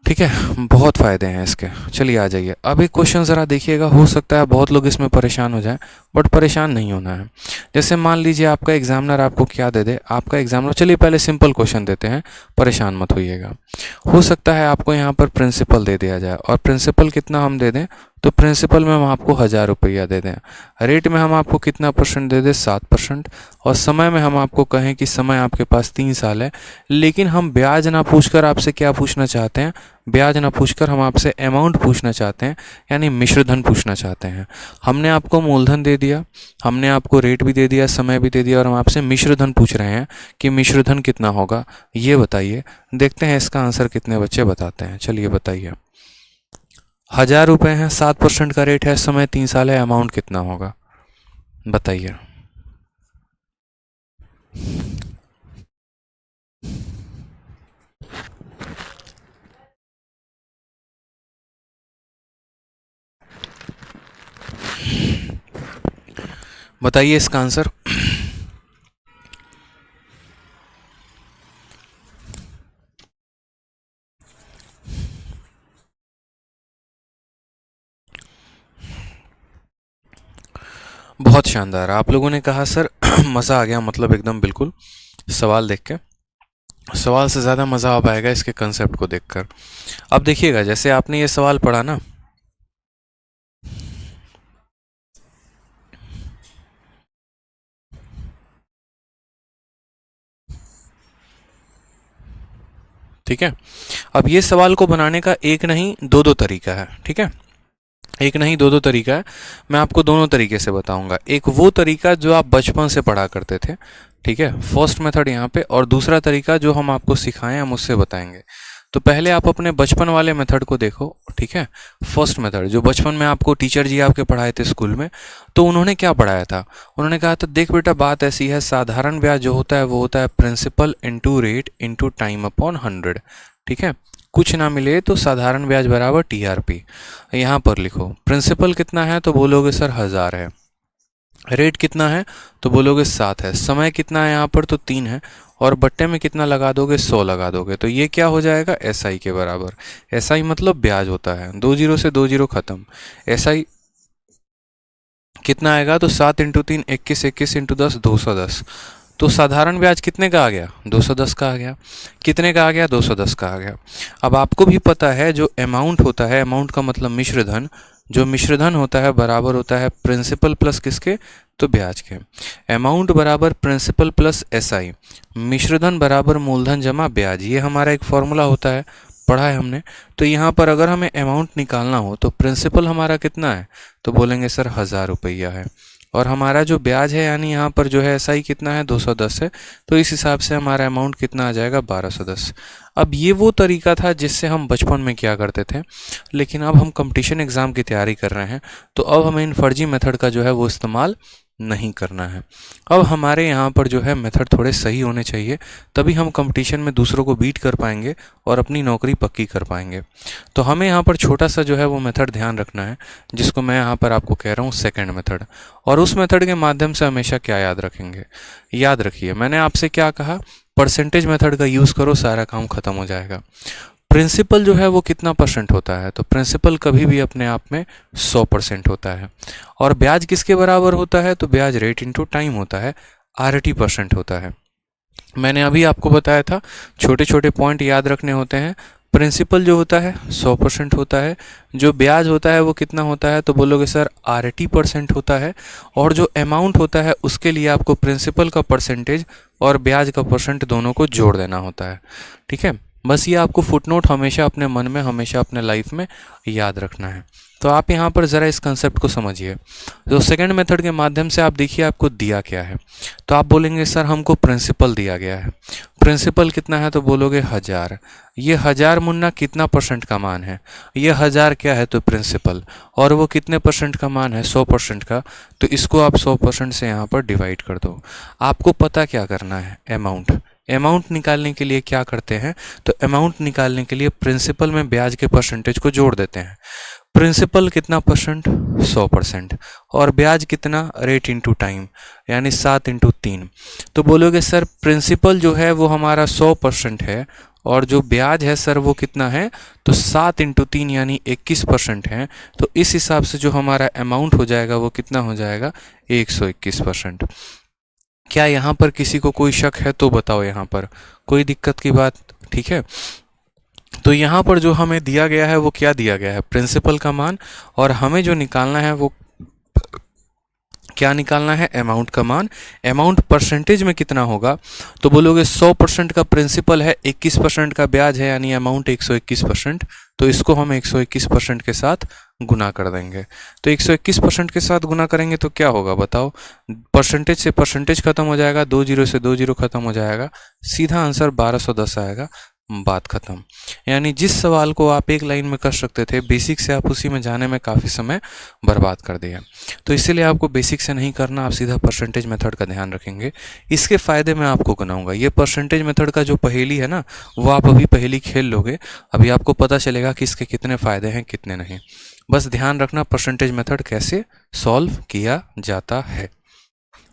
ठीक है, बहुत फ़ायदे हैं इसके। चलिए आ जाइए। अब एक क्वेश्चन ज़रा देखिएगा, हो सकता है बहुत लोग इसमें परेशान हो जाएं, बट परेशान नहीं होना है। जैसे मान लीजिए आपका एग्जामिनर आपको क्या दे दे, आपका एग्जामिनर, चलिए पहले सिंपल क्वेश्चन देते हैं, परेशान मत होइएगा। हो सकता है आपको यहाँ पर प्रिंसिपल दे दिया जाए, और प्रिंसिपल कितना हम दे दें, तो प्रिंसिपल में हम आपको 1000 रुपया दे दें। रेट में हम आपको कितना % दे दें, 7%। और समय में हम आपको कहें कि समय आपके पास 3 साल है, लेकिन हम ब्याज ना पूछकर आपसे क्या पूछना चाहते हैं, ब्याज ना पूछकर हम आपसे अमाउंट पूछना चाहते हैं, यानी मिश्रधन पूछना चाहते हैं। हमने आपको मूलधन दे दिया, हमने आपको रेट भी दे दिया, समय भी दे दिया, और हम आपसे मिश्रधन पूछ रहे हैं कि मिश्रधन कितना होगा, ये बताइए। देखते हैं इसका आंसर कितने बच्चे बताते हैं। चलिए बताइए। 1000 रुपये हैं, 7% का रेट है, समय 3 साल है, अमाउंट कितना होगा, बताइए। बताइए इसका आंसर। बहुत शानदार, आप लोगों ने कहा सर मज़ा आ गया, मतलब एकदम बिल्कुल। सवाल देख के, सवाल से ज़्यादा मज़ा आ पाएगा इसके कंसेप्ट को देखकर। अब देखिएगा, जैसे आपने ये सवाल पढ़ा ना, ठीक है। अब ये सवाल को बनाने का एक नहीं दो दो तरीका है, ठीक है, एक नहीं दो दो तरीका है। मैं आपको दोनों तरीके से बताऊंगा। एक वो तरीका जो आप बचपन से पढ़ा करते थे, ठीक है, फर्स्ट मेथड यहाँ पे, और दूसरा तरीका जो हम आपको सिखाएं, हम उससे बताएंगे। तो पहले आप अपने बचपन वाले मेथड को देखो, ठीक है। फर्स्ट मेथड जो बचपन में आपको टीचर जी आपके पढ़ाए थे स्कूल में, तो उन्होंने क्या पढ़ाया था, उन्होंने कहा था देख बेटा बात ऐसी है, साधारण ब्याज जो होता है वो होता है principal into rate into time upon 100, ठीक है। कुछ ना मिले तो साधारण ब्याज बराबर TRP। यहाँ पर लिखो प्रिंसिपल कितना है, तो बोलोगे सर 1000 है। रेट कितना है, तो बोलोगे 7 है। समय कितना है यहाँ पर, तो 3 है। और बट्टे में कितना लगा दोगे, 100 लगा दोगे। तो ये क्या हो जाएगा, SI के बराबर। SI मतलब ब्याज होता है, 2 0 से 2 0 खत्म। SI कितना आएगा, तो 7 × 3 21, 21 × 10 210। तो साधारण ब्याज कितने का आ गया, 210 का आ गया। कितने का आ गया, 210 का आ गया। अब आपको भी पता है जो अमाउंट होता है, अमाउंट का मतलब मिश्रधन, जो मिश्रधन होता है बराबर होता है प्रिंसिपल प्लस किसके, तो ब्याज के। अमाउंट बराबर प्रिंसिपल प्लस SI, मिश्रधन बराबर मूलधन जमा ब्याज, ये हमारा एक फॉर्मूला होता है, पढ़ा है हमने। तो यहाँ पर अगर हमें अमाउंट निकालना हो तो प्रिंसिपल हमारा कितना है, तो बोलेंगे सर 1000 रुपया है। और हमारा जो ब्याज है, यानी यहाँ पर जो है SI कितना है, 210 है। तो इस हिसाब से हमारा अमाउंट कितना आ जाएगा, 1210। अब ये वो तरीका था जिससे हम बचपन में किया करते थे, लेकिन अब हम कंपटीशन एग्ज़ाम की तैयारी कर रहे हैं, तो अब हमें इन फर्जी मेथड का जो है वो इस्तेमाल नहीं करना है। अब हमारे यहाँ पर जो है मेथड थोड़े सही होने चाहिए, तभी हम कंपटीशन में दूसरों को बीट कर पाएंगे और अपनी नौकरी पक्की कर पाएंगे। तो हमें यहाँ पर छोटा सा जो है वो मेथड ध्यान रखना है, जिसको मैं यहाँ पर आपको कह रहा हूँ सेकंड मेथड। और उस मेथड के माध्यम से हमेशा क्या याद रखेंगे, याद रखिए मैंने आपसे क्या कहा, परसेंटेज मेथड का यूज़ करो, सारा काम खत्म हो जाएगा। प्रिंसिपल जो है वो कितना परसेंट होता है, तो प्रिंसिपल कभी भी अपने आप में 100% होता है। और ब्याज किसके बराबर होता है, तो ब्याज रेट इनटू टाइम होता है, RT% होता है। मैंने अभी आपको बताया था, छोटे छोटे पॉइंट याद रखने होते हैं। प्रिंसिपल जो होता है 100% होता है, जो ब्याज होता है वो कितना होता है, तो बोलोगे सर RT% होता है। और जो अमाउंट होता है उसके लिए आपको प्रिंसिपल का परसेंटेज और ब्याज का परसेंट दोनों को जोड़ देना होता है। ठीक है, बस ये आपको फुटनोट हमेशा अपने मन में, हमेशा अपने लाइफ में याद रखना है। तो आप यहाँ पर ज़रा इस कंसेप्ट को समझिए। तो सेकंड मेथड के माध्यम से आप देखिए आपको दिया क्या है, तो आप बोलेंगे सर हमको प्रिंसिपल दिया गया है। प्रिंसिपल कितना है, तो बोलोगे 1000। ये 1000 मुन्ना कितना परसेंट का मान है, ये 1000 क्या है, तो प्रिंसिपल। और वो कितने परसेंट का मान है, 100% का। तो इसको आप 100% से यहाँ पर डिवाइड कर दो। आपको पता क्या करना है, अमाउंट। अमाउंट निकालने के लिए क्या करते हैं, तो अमाउंट निकालने के लिए प्रिंसिपल में ब्याज के परसेंटेज को जोड़ देते हैं। प्रिंसिपल कितना परसेंट, 100%। और ब्याज कितना, रेट इंटू टाइम, यानी 7 × 3। तो बोलोगे सर प्रिंसिपल जो है वो हमारा 100% है, और जो ब्याज है सर वो कितना है, तो 7 × 3 यानी 21% है। तो इस हिसाब से जो हमारा अमाउंट हो जाएगा वो कितना हो जाएगा, 121%। क्या यहाँ पर किसी को कोई शक है तो बताओ, यहाँ पर कोई दिक्कत की बात? ठीक है, तो यहाँ पर जो हमें दिया गया है वो क्या दिया गया है, प्रिंसिपल का मान। और हमें जो निकालना है वो क्या निकालना है, अमाउंट का मान। अमाउंट परसेंटेज में कितना होगा, तो बोलोगे 100% का प्रिंसिपल है, 21% का ब्याज है, यानी अमाउंट 121%। तो इसको हम 121% के साथ गुना कर देंगे। तो 121% के साथ गुना करेंगे तो क्या होगा बताओ, परसेंटेज से परसेंटेज खत्म हो जाएगा, 2 जीरो से 2 जीरो खत्म हो जाएगा, सीधा आंसर 1210 आएगा, बात खत्म। यानी जिस सवाल को आप एक लाइन में कर सकते थे, बेसिक से आप उसी में जाने में काफ़ी समय बर्बाद कर दिया। तो इसीलिए आपको बेसिक से नहीं करना, आप सीधा परसेंटेज मेथड का ध्यान रखेंगे। इसके फ़ायदे मैं आपको गिनाऊंगा। ये परसेंटेज मेथड का जो पहेली है ना, वो आप अभी पहेली खेल लोगे, अभी आपको पता चलेगा कि इसके कितने फ़ायदे हैं कितने नहीं। बस ध्यान रखना परसेंटेज मेथड कैसे सॉल्व किया जाता है।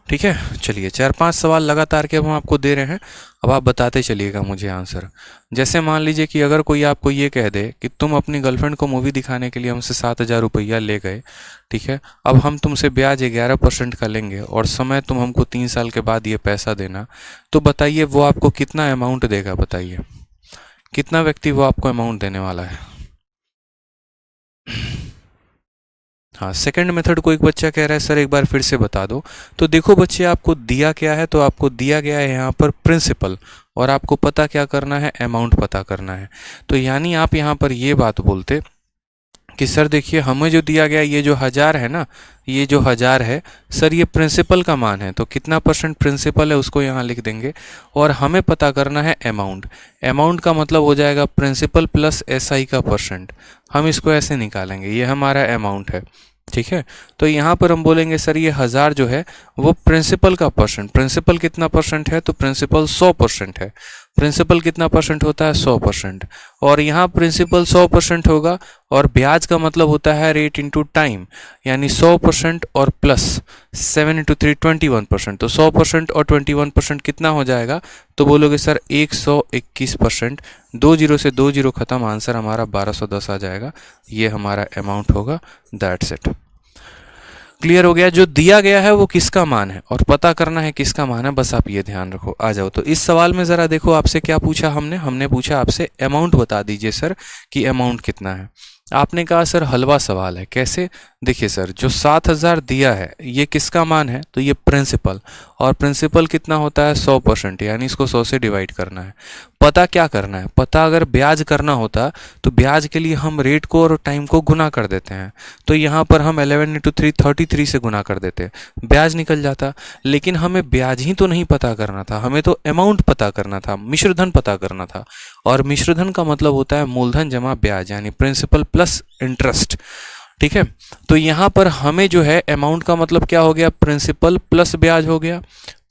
ठीक है, चलिए 4-5 सवाल लगातार के हम आपको दे रहे हैं, अब आप बताते चलिएगा मुझे आंसर। जैसे मान लीजिए कि अगर कोई आपको ये कह दे कि तुम अपनी गर्लफ्रेंड को मूवी दिखाने के लिए हमसे 7000 रुपया ले गए, ठीक है, अब हम तुमसे ब्याज 11% का लेंगे और समय तुम हमको 3 साल के बाद ये पैसा देना, तो बताइए वो आपको कितना अमाउंट देगा, बताइए कितना व्यक्ति वो आपको अमाउंट देने वाला है। हाँ, सेकंड मेथड को एक बच्चा कह रहा है सर एक बार फिर से बता दो। तो देखो बच्चे, आपको दिया क्या है, तो आपको दिया गया है यहाँ पर प्रिंसिपल, और आपको पता क्या करना है, अमाउंट पता करना है। तो यानी आप यहाँ पर ये बात बोलते कि सर देखिए हमें जो दिया गया ये जो 1000 है ना, ये जो 1000 है सर ये प्रिंसिपल का मान है, तो कितना परसेंट प्रिंसिपल है उसको यहाँ लिख देंगे। और हमें पता करना है अमाउंट। अमाउंट का मतलब हो जाएगा प्रिंसिपल प्लस SI का परसेंट। हम इसको ऐसे निकालेंगे, ये हमारा अमाउंट है, ठीक है। तो यहाँ पर हम बोलेंगे सर ये 1000 जो है वो प्रिंसिपल का परसेंट, प्रिंसिपल कितना परसेंट है, तो प्रिंसिपल 100% है। प्रिंसिपल कितना परसेंट होता है, 100%। और यहाँ प्रिंसिपल 100% होगा, और ब्याज का मतलब होता है रेट इंटू टाइम, यानी 100% और प्लस 7 × 3 21%। तो 100% और 21% कितना हो जाएगा, तो बोलोगे सर 121%। 2 जीरो से 2 जीरो खत्म, आंसर हमारा 1210 आ जाएगा। ये हमारा अमाउंट होगा, दैट्स इट। क्लियर हो गया, जो दिया गया है वो किसका मान है और पता करना है किसका मान है, बस आप ये ध्यान रखो। आ जाओ, तो इस सवाल में ज़रा देखो आपसे क्या पूछा हमने पूछा आपसे अमाउंट बता दीजिए सर कि अमाउंट कितना है। आपने कहा सर हलवा सवाल है, कैसे? देखिए सर जो 7000 दिया है ये किसका मान है, तो ये प्रिंसिपल, और प्रिंसिपल कितना होता है 100%, यानी इसको 100 से डिवाइड करना है। पता क्या करना है, पता अगर ब्याज करना होता तो ब्याज के लिए हम रेट को और टाइम को गुना कर देते हैं। तो यहाँ पर हम 11 × 3 33 से गुना कर देते, ब्याज निकल जाता। लेकिन हमें ब्याज ही तो नहीं पता करना था, हमें तो अमाउंट पता करना था, मिश्रधन पता करना था। और मिश्रधन का मतलब होता है मूलधन जमा ब्याज, यानी प्रिंसिपल प्लस इंटरेस्ट, ठीक है। तो यहाँ पर हमें जो है अमाउंट का मतलब क्या हो गया, प्रिंसिपल प्लस ब्याज हो गया।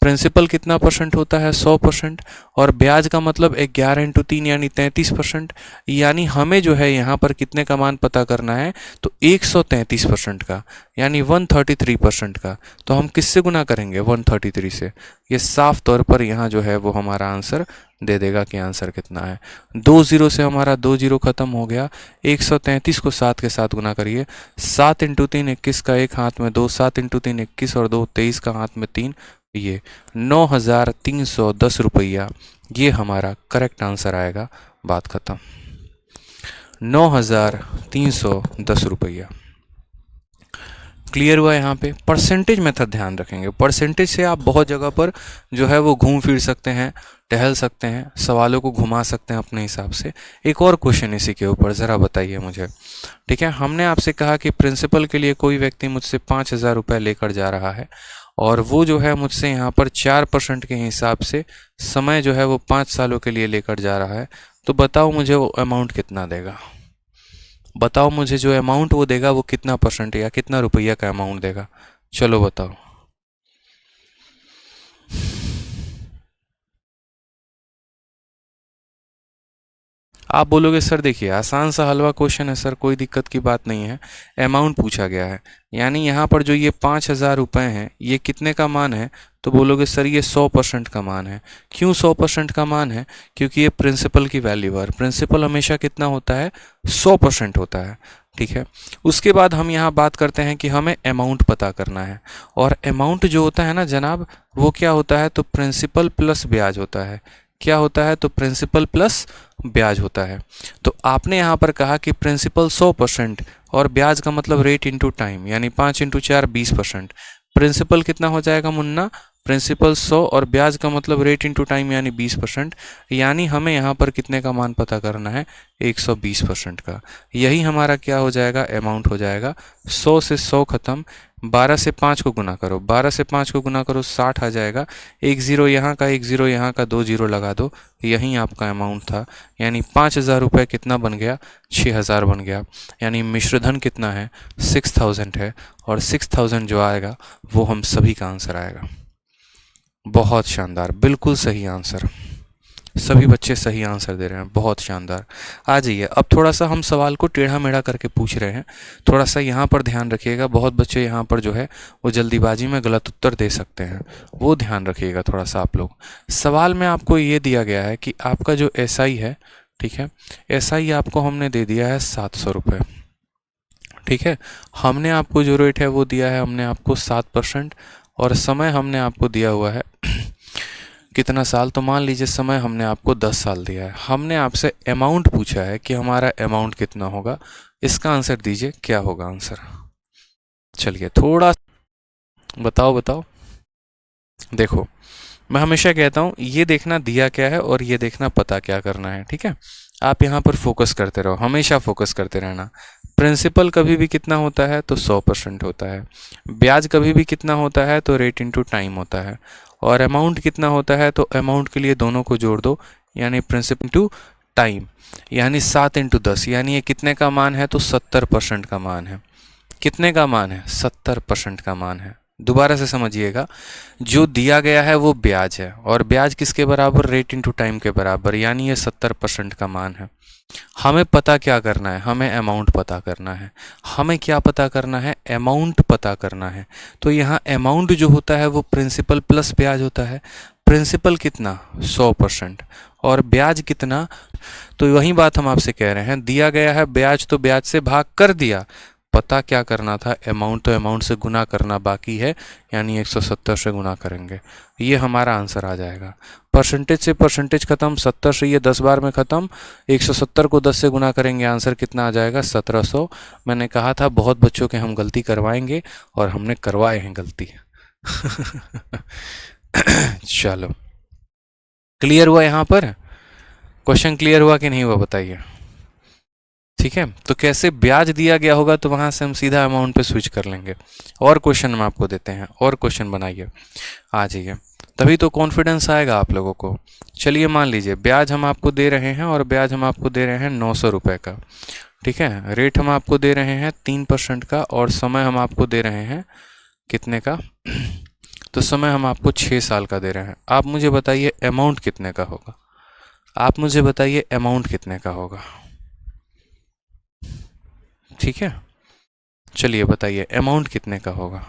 प्रिंसिपल कितना परसेंट होता है, 100%, और ब्याज का मतलब 11 इंटू 3 यानी 33%, यानी हमें जो है यहाँ पर कितने का मान पता करना है, तो 133% का, यानी 133% का। तो हम किससे गुना करेंगे, 133 से। ये साफ तौर पर यहाँ जो है वो हमारा आंसर दे देगा कि आंसर कितना है। 2 जीरो से हमारा 2 जीरो खत्म हो गया। 133 को 7 के साथ गुना करिए। 7 इंटू 3 21 का, एक हाथ में 2, 7 इंटू 3 21 और 2 23 का, हाथ में 3, ये 9,310 रुपया, ये हमारा करेक्ट आंसर आएगा। बात खत्म। 9,310 रुपया। क्लियर हुआ। यहाँ पे परसेंटेज मेथड ध्यान रखेंगे। परसेंटेज से आप बहुत जगह पर जो है वो घूम फिर सकते हैं, टहल सकते हैं, सवालों को घुमा सकते हैं अपने हिसाब से। एक और क्वेश्चन इसी के ऊपर ज़रा बताइए मुझे। ठीक है, हमने आपसे कहा कि प्रिंसिपल के लिए कोई व्यक्ति मुझसे 5,000 रुपये लेकर जा रहा है और वो जो है मुझसे यहाँ पर 4% के हिसाब से समय जो है वो 5 सालों के लिए लेकर जा रहा है। तो बताओ मुझे वो अमाउंट कितना देगा। बताओ मुझे जो अमाउंट वो देगा वो कितना परसेंट या कितना रुपया का अमाउंट देगा। चलो बताओ। आप बोलोगे सर देखिए आसान सा हलवा क्वेश्चन है सर, कोई दिक्कत की बात नहीं है, अमाउंट पूछा गया है। यानी यहाँ पर जो ये 5,000 रुपये हैं ये कितने का मान है, तो बोलोगे सर ये 100% का मान है। क्यों 100% का मान है, क्योंकि ये प्रिंसिपल की वैल्यू है। प्रिंसिपल हमेशा कितना होता है, 100% होता है। ठीक है, उसके बाद हम यहाँ बात करते हैं कि हमें अमाउंट पता करना है। और अमाउंट जो होता है ना जनाब, वो क्या होता है, तो प्रिंसिपल प्लस ब्याज होता है। क्या होता है, तो प्रिंसिपल प्लस ब्याज होता है। तो आपने यहाँ पर कहा कि प्रिंसिपल 100% और ब्याज का मतलब रेट इंटू टाइम, यानी 5 इंटू 4 20%। प्रिंसिपल कितना हो जाएगा मुन्ना, प्रिंसिपल 100 और ब्याज का मतलब रेट इंटू टाइम यानी 20%। यानी हमें यहाँ पर कितने का मान पता करना है, 120% का। यही हमारा क्या हो जाएगा, अमाउंट हो जाएगा। 100 से 100 खत्म, 12 से 5 को गुना करो, 12 से 5 को गुना करो, 60 आ जाएगा। एक ज़ीरो यहाँ का, एक ज़ीरो यहाँ का, 2 जीरो लगा दो, यही आपका अमाउंट था। यानी 5,000 रुपये कितना बन गया, 6,000 बन गया। यानी मिश्रधन कितना है, 6,000 है। और 6,000 जो आएगा वो हम सभी का आंसर आएगा। बहुत शानदार, बिल्कुल सही आंसर। सभी बच्चे सही आंसर दे रहे हैं, बहुत शानदार। आ जाइए, अब थोड़ा सा हम सवाल को टेढ़ा मेढ़ा करके पूछ रहे हैं, थोड़ा सा यहाँ पर ध्यान रखिएगा। बहुत बच्चे यहाँ पर जो है वो जल्दीबाजी में गलत उत्तर दे सकते हैं, वो ध्यान रखिएगा थोड़ा सा आप लोग। सवाल में आपको ये दिया गया है कि आपका जो SI है, ठीक है, SI आपको हमने दे दिया है 700 रुपये। ठीक है, हमने आपको जो रेट है वो दिया है, हमने आपको 7%, और समय हमने आपको दिया हुआ है कितना साल, तो मान लीजिए समय हमने आपको 10 साल दिया है। हमने आपसे अमाउंट पूछा है कि हमारा अमाउंट कितना होगा। इसका आंसर दीजिए, क्या होगा आंसर। चलिए थोड़ा बताओ बताओ। देखो, मैं हमेशा कहता हूँ ये देखना दिया क्या है और ये देखना पता क्या करना है। ठीक है, आप यहाँ पर फोकस करते रहो, हमेशा फोकस करते रहना। प्रिंसिपल कभी भी कितना होता है, तो 100% होता है। ब्याज कभी भी कितना होता है, तो रेट इंटू टाइम होता है। और अमाउंट कितना होता है, तो अमाउंट के लिए दोनों को जोड़ दो, यानी प्रिंसिपल इंटू टाइम, यानी 7 इंटू 10, यानी ये कितने का मान है, तो 70% का मान है। कितने का मान है, 70% का मान है। दोबारा से समझिएगा, जो दिया गया है वो ब्याज है, और ब्याज किसके बराबर, रेट इंटू टाइम के बराबर, यानी ये 70% का मान है। हमें पता क्या करना है, हमें अमाउंट पता करना है। हमें क्या पता करना है, अमाउंट पता करना है। तो यहाँ अमाउंट जो होता है वो प्रिंसिपल प्लस ब्याज होता है। प्रिंसिपल कितना, 100%, और ब्याज कितना, तो वही बात हम आपसे कह रहे हैं, दिया गया है ब्याज तो ब्याज से भाग कर दिया। पता क्या करना था, अमाउंट तो अमाउंट से गुना करना बाकी है, यानी 170 से गुना करेंगे, ये हमारा आंसर आ जाएगा। परसेंटेज से परसेंटेज खत्म, 70 से ये 10 बार में ख़त्म, 170 को 10 से गुना करेंगे, आंसर कितना आ जाएगा, 1700। मैंने कहा था बहुत बच्चों के हम गलती करवाएंगे, और हमने करवाए हैं गलती। चलो, क्लियर हुआ यहाँ पर, क्वेश्चन क्लियर हुआ कि नहीं हुआ बताइए। ठीक है, तो कैसे ब्याज दिया गया होगा तो वहां से हम सीधा अमाउंट पे स्विच कर लेंगे। और क्वेश्चन हम आपको देते हैं, और क्वेश्चन बनाइए, आ जाइए, तभी तो कॉन्फिडेंस आएगा आप लोगों को। चलिए मान लीजिए ब्याज हम आपको दे रहे हैं, और ब्याज हम आपको दे रहे हैं 900 रुपये का। ठीक है, रेट हम आपको दे रहे हैं 3% का, और समय हम आपको दे रहे हैं कितने का, तो समय हम आपको 6 साल का दे रहे हैं। आप मुझे बताइए अमाउंट कितने का होगा, आप मुझे बताइए अमाउंट कितने का होगा। ठीक है, चलिए बताइए अमाउंट कितने का होगा।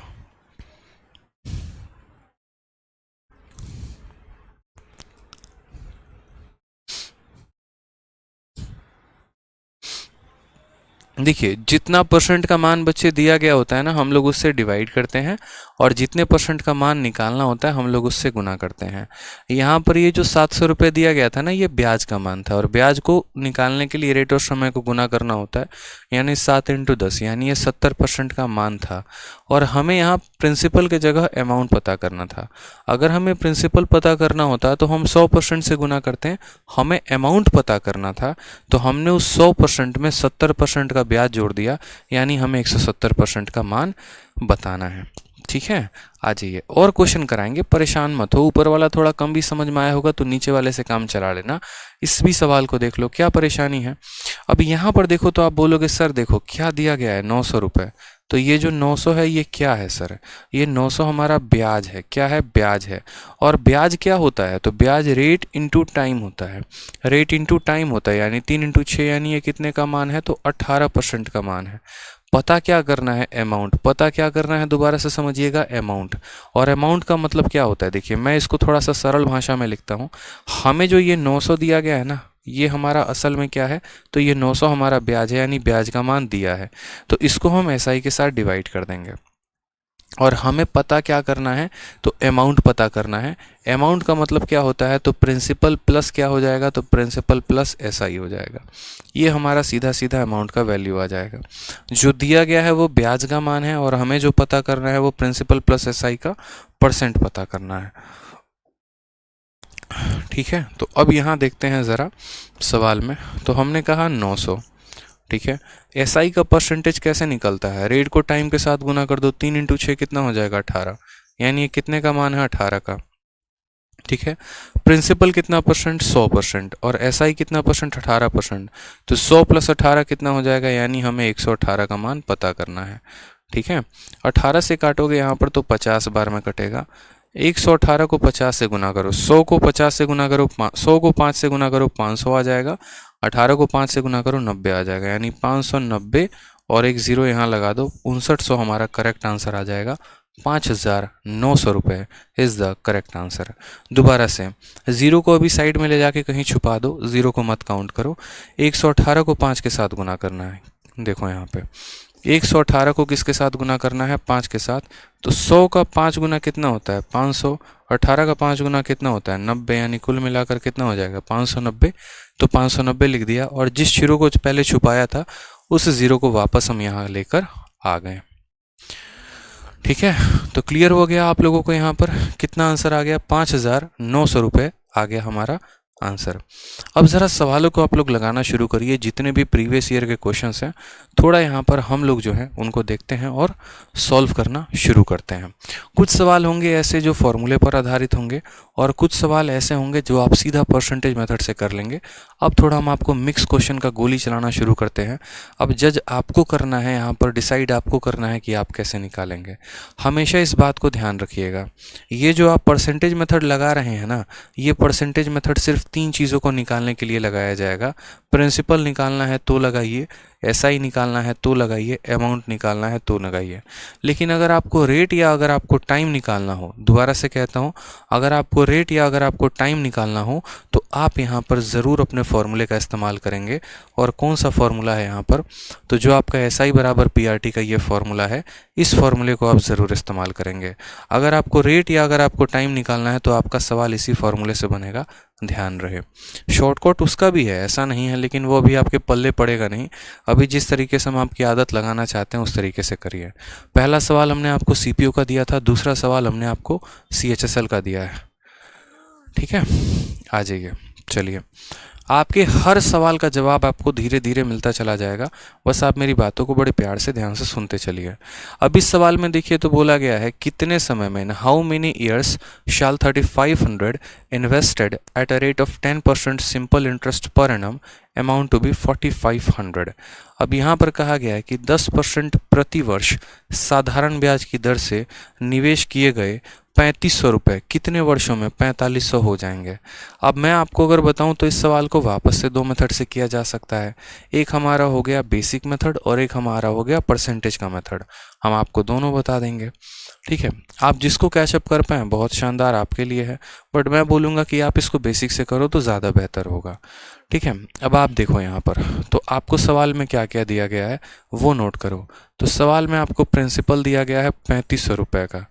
देखिए, जितना परसेंट का मान बच्चे दिया गया होता है ना, हम लोग उससे डिवाइड करते हैं, और जितने परसेंट का मान निकालना होता है हम लोग उससे गुना करते हैं। यहाँ पर ये जो 700 रुपये दिया गया था ना, ये ब्याज का मान था, और ब्याज को निकालने के लिए रेट और समय को गुना करना होता है, यानी 7 × 10, यानी ये 70% का मान था। और हमें यहाँ प्रिंसिपल के जगह अमाउंट पता करना था। अगर हमें प्रिंसिपल पता करना होता तो हम 100% से गुना करते हैं। हमें अमाउंट पता करना था तो हमने उस 100% में 70% का ब्याज जोड़ दिया, यानी हमें 170% का मान बताना है। ठीक है, आ जाइए और क्वेश्चन कराएंगे, परेशान मत हो। ऊपर वाला थोड़ा कम भी समझ में आया होगा तो नीचे वाले से काम चला लेना। इस भी सवाल को देख लो, क्या परेशानी है। अब यहाँ पर देखो तो आप बोलोगे सर देखो क्या दिया गया है, 900 रुपये। तो ये जो 900 है ये क्या है सर, ये 900 हमारा ब्याज है। क्या है, ब्याज है। और ब्याज क्या होता है, तो ब्याज रेट इंटू टाइम होता है। रेट इंटू टाइम होता है, यानी 3 × 6, यानी ये कितने का मान है, तो 18% का मान है। पता क्या करना है, अमाउंट। पता क्या करना है, दोबारा से समझिएगा, अमाउंट। और अमाउंट का मतलब क्या होता है, देखिए मैं इसको थोड़ा सा सरल भाषा में लिखता हूँ। हमें जो ये 900 दिया गया है ना, ये हमारा असल में क्या है, तो ये 900 हमारा ब्याज है, यानी ब्याज का मान दिया है। तो इसको हम एसआई के साथ डिवाइड कर देंगे। और हमें पता क्या करना है, तो अमाउंट पता करना है। अमाउंट का मतलब क्या होता है, तो प्रिंसिपल प्लस क्या हो जाएगा, तो प्रिंसिपल प्लस एसआई हो जाएगा। ये हमारा सीधा सीधा अमाउंट का वैल्यू आ जाएगा। जो दिया गया है वो ब्याज का मान है, और हमें जो पता करना है वो प्रिंसिपल प्लस एसआई का परसेंट पता करना है। ठीक है, तो अब यहाँ देखते हैं ज़रा सवाल में। तो हमने कहा 900, ठीक है। एसआई का परसेंटेज कैसे निकलता है, रेट को टाइम के साथ गुना कर दो, 3 × 6 कितना हो जाएगा, 18, यानी ये कितने का मान है, 18 का। ठीक है, प्रिंसिपल कितना परसेंट, 100%, और एसआई कितना परसेंट, 18%। तो 100 + 18 कितना हो जाएगा, यानी हमें 118 का मान पता करना है। ठीक है, 18 से काटोगे यहाँ पर तो 50 बार में कटेगा। 118 को 50 से गुना करो, 100 को 50 से गुना करो, 100 को 5 से गुना करो, 500 आ जाएगा। 18 को 5 से गुना करो, 90 आ जाएगा, यानी 590, और एक ज़ीरो यहाँ लगा दो, 5900 हमारा करेक्ट आंसर आ जाएगा। 5900 रुपये इज़ द करेक्ट आंसर। दोबारा से ज़ीरो को अभी साइड में ले जाके कहीं छुपा दो, ज़ीरो को मत काउंट करो। 118 को 5 के साथ गुना करना है। देखो यहाँ पे 118 को किसके साथ गुना करना है, 5 के साथ। तो 100 का 5 गुना कितना होता है, 500। 18 का 5 गुना कितना होता है, 90, यानी कुल मिलाकर कितना हो जाएगा, 590। तो 590 लिख दिया, और जिस जीरो को पहले छुपाया था उस ज़ीरो को वापस हम यहाँ लेकर आ गए। ठीक है, तो क्लियर हो गया आप लोगों को। यहाँ पर कितना आंसर आ गया, 5900 रुपये आ गया हमारा आंसर। अब ज़रा सवालों को आप लोग लगाना शुरू करिए, जितने भी प्रीवियस ईयर के क्वेश्चंस हैं थोड़ा यहाँ पर हम लोग जो हैं उनको देखते हैं और सॉल्व करना शुरू करते हैं। कुछ सवाल होंगे ऐसे जो फॉर्मूले पर आधारित होंगे, और कुछ सवाल ऐसे होंगे जो आप सीधा परसेंटेज मेथड से कर लेंगे। अब थोड़ा हम आपको मिक्स क्वेश्चन का गोली चलाना शुरू करते हैं। अब जज आपको करना है, यहाँ पर डिसाइड आपको करना है कि आप कैसे निकालेंगे। हमेशा इस बात को ध्यान रखिएगा, ये जो आप परसेंटेज मेथड लगा रहे हैं ना, ये परसेंटेज मेथड सिर्फ 3 चीज़ों को निकालने के लिए लगाया जाएगा। प्रिंसिपल निकालना है तो लगाइए, एसआई निकालना है तो लगाइए, अमाउंट निकालना है तो लगाइए। लेकिन अगर आपको रेट या अगर आपको टाइम निकालना हो, दोबारा से कहता हूँ, अगर आपको रेट या अगर आपको टाइम निकालना हो तो आप यहाँ पर ज़रूर अपने फॉर्मूले का इस्तेमाल करेंगे। और कौन सा फॉर्मूला है यहाँ पर, तो जो आपका एसआई बराबर पीआरटी का ये फॉर्मूला है, इस फॉर्मूले को आप ज़रूर इस्तेमाल करेंगे। अगर आपको रेट या अगर आपको टाइम निकालना है तो आपका सवाल इसी फॉर्मूले से बनेगा, ध्यान रहे। शॉर्टकट उसका भी है, ऐसा नहीं है, लेकिन वो अभी आपके पल्ले पड़ेगा नहीं। अभी जिस तरीके से हम आपकी आदत लगाना चाहते हैं उस तरीके से करिए। पहला सवाल हमने आपको सीपीयू का दिया था, दूसरा सवाल हमने आपको सीएचएसएल का दिया है। ठीक है, आ जाइए। चलिए, आपके हर सवाल का जवाब आपको धीरे धीरे मिलता चला जाएगा, बस आप मेरी बातों को बड़े प्यार से ध्यान से सुनते चलिए। अब इस सवाल में देखिए तो बोला गया है, कितने समय में, how many years shall 3500 invested at a rate of 10% simple interest per annum amount to be 4500। अब यहाँ पर कहा गया है कि 10% प्रति वर्ष साधारण ब्याज की दर से निवेश किए गए ₹3500 कितने वर्षों में? 4500 हो जाएंगे। अब मैं आपको अगर बताऊं तो इस सवाल को वापस से दो मेथड से किया जा सकता है। एक हमारा हो गया बेसिक मेथड और एक हमारा हो गया परसेंटेज का मेथड। हम आपको दोनों बता देंगे, ठीक है। आप जिसको कैचअप कर पाएँ बहुत शानदार आपके लिए है, बट मैं बोलूँगा कि आप इसको बेसिक से करो तो ज़्यादा बेहतर होगा, ठीक है। अब आप देखो यहाँ पर, तो आपको सवाल में क्या क्या दिया गया है वो नोट करो। तो सवाल में आपको प्रिंसिपल दिया गया है ₹3500 का,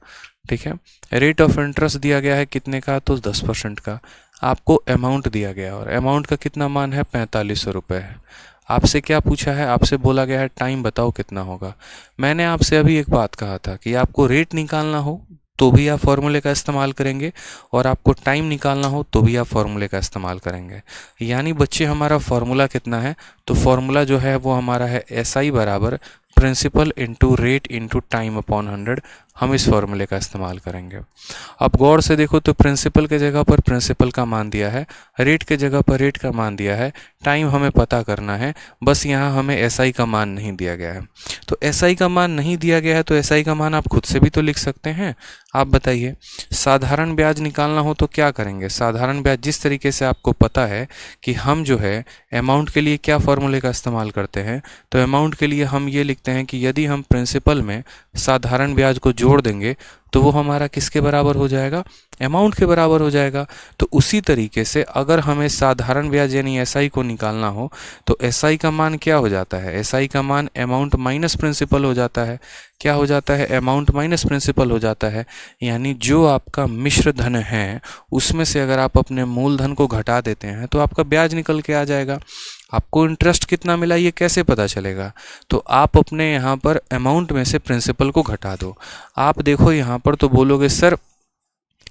ठीक है। रेट ऑफ इंटरेस्ट दिया गया है कितने का? तो 10% का। आपको अमाउंट दिया गया है और अमाउंट का कितना मान है? ₹4500 है। आपसे क्या पूछा है? आपसे बोला गया है टाइम बताओ कितना होगा। मैंने आपसे अभी एक बात कहा था कि आपको रेट निकालना हो तो भी आप फॉर्मूले का इस्तेमाल करेंगे और आपको टाइम निकालना हो तो भी आप फॉर्मूले का इस्तेमाल करेंगे। यानी बच्चे हमारा फॉर्मूला कितना है? तो फॉर्मूला जो है वो हमारा है SI बराबर principal into rate into time upon 100। हम इस फॉर्मूले का इस्तेमाल करेंगे। अब गौर से देखो तो प्रिंसिपल के जगह पर प्रिंसिपल का मान दिया है, रेट के जगह पर रेट का मान दिया है, टाइम हमें पता करना है, बस यहाँ हमें SI का मान नहीं दिया गया है। तो SI का मान नहीं दिया गया है तो SI का मान आप खुद से भी तो लिख सकते हैं। आप बताइए, साधारण ब्याज निकालना हो तो क्या करेंगे? साधारण ब्याज जिस तरीके से आपको पता है कि हम जो है अमाउंट के लिए क्या फॉर्मूले का इस्तेमाल करते हैं, तो अमाउंट के लिए हम ये लिखते हैं कि यदि हम प्रिंसिपल में साधारण ब्याज को जोड़ देंगे तो वो हमारा किसके बराबर हो जाएगा? अमाउंट के बराबर हो जाएगा। तो उसी तरीके से अगर हमें साधारण ब्याज यानी SI को निकालना हो तो SI का मान क्या हो जाता है? SI का मान अमाउंट माइनस प्रिंसिपल हो जाता है। क्या हो जाता है? अमाउंट माइनस प्रिंसिपल हो जाता है। यानी जो आपका मिश्र धन है उसमें से अगर आप अपने मूलधन को घटा देते हैं तो आपका ब्याज निकल के आ जाएगा। आपको इंटरेस्ट कितना मिला ये कैसे पता चलेगा? तो आप अपने यहाँ पर अमाउंट में से प्रिंसिपल को घटा दो। आप देखो यहाँ पर तो बोलोगे सर